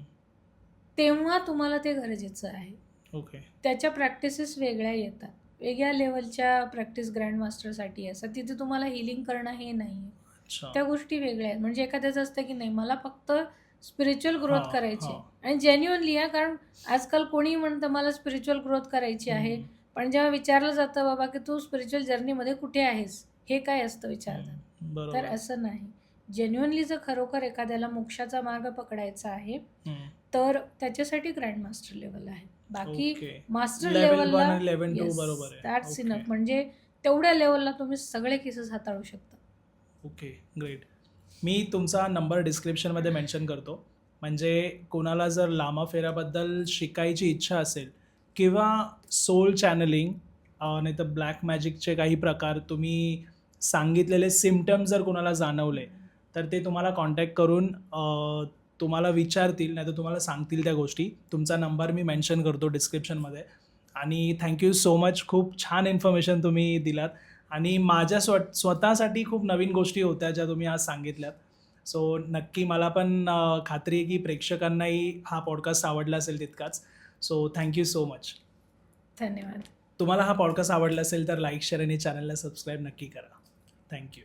Speaker 2: तेव्हा तुम्हाला ते गरजेचं आहे.
Speaker 1: ओके.
Speaker 2: त्याच्या प्रॅक्टिसेस वेगळ्या येतात. वेगळ्या लेव्हलच्या प्रॅक्टिस ग्रँड मास्टरसाठी असतात. तिथे तुम्हाला हिलिंग करणं हे नाही आहे.
Speaker 1: अच्छा.
Speaker 2: त्या गोष्टी वेगळ्या आहेत. म्हणजे एखाद्याचं असतं की नाही, मला फक्त स्पिरिच्युअल ग्रोथ करायची आहे.
Speaker 1: हां.
Speaker 2: आणि जेन्युइनली कारण आजकाल कोणीही म्हणतं मला स्पिरिच्युअल ग्रोथ करायची आहे. पण जेव्हा विचारलं जातं बाबा की तू स्पिरिच्युअल जर्नीमध्ये कुठे आहेस? हे काय असतं विचारतात. तर
Speaker 1: बरोबर.
Speaker 2: असं नाही. जेन्युइनली जर खरोखर एखाद्याला मोक्षाचा मार्ग पकडायचा आहे,
Speaker 1: हम्म.
Speaker 2: तर त्याच्यासाठी ग्रँड मास्टर लेव्हल आहे. बाकी
Speaker 1: ओके.
Speaker 2: मास्टर
Speaker 1: लेव्हल
Speaker 2: लेव्हलला
Speaker 1: 1 आणि लेव्हल 2 बरोबर आहे.
Speaker 2: That's
Speaker 1: okay.
Speaker 2: इनफ. म्हणजे तेवढ्या लेव्हलला तुम्ही सगळे केसेस हाताळू शकता.
Speaker 1: Okay, great. मी तुमचा नंबर डिस्क्रिप्शनमध्ये मेन्शन करतो. म्हणजे कोणाला जर लामा फेऱ्याबद्दल शिकायची इच्छा असेल किंवा सोल चॅनलिंग नाहीतर ब्लॅक मॅजिकचे काही प्रकार तुम्ही सांगितलेले सिम्पटम्स जर कोणाला जाणवले तर ते तुम्हाला कॉन्टॅक्ट करून तुम्हाला विचारतील, नाहीतर तुम्हाला सांगतील त्या गोष्टी. तुमचा नंबर मी मेन्शन करतो डिस्क्रिप्शनमध्ये. आणि थँक्यू सो मच. खूप छान इन्फॉर्मेशन तुम्ही दिलात आणि माझ्या स्वतःसाठी खूप नवीन गोष्टी होत्या ज्या तुम्ही आज सांगितल्यात. सो नक्की मला पण खात्री आहे की प्रेक्षकांनाही हा पॉडकास्ट आवडला असेल तितकाच. So thank you so much.
Speaker 2: धन्यवाद.
Speaker 1: तुम्हाला हा पॉडकास्ट आवडला असेल तर लाईक, शेअर आणि चॅनलला सबस्क्राईब नक्की करा. थँक्यू.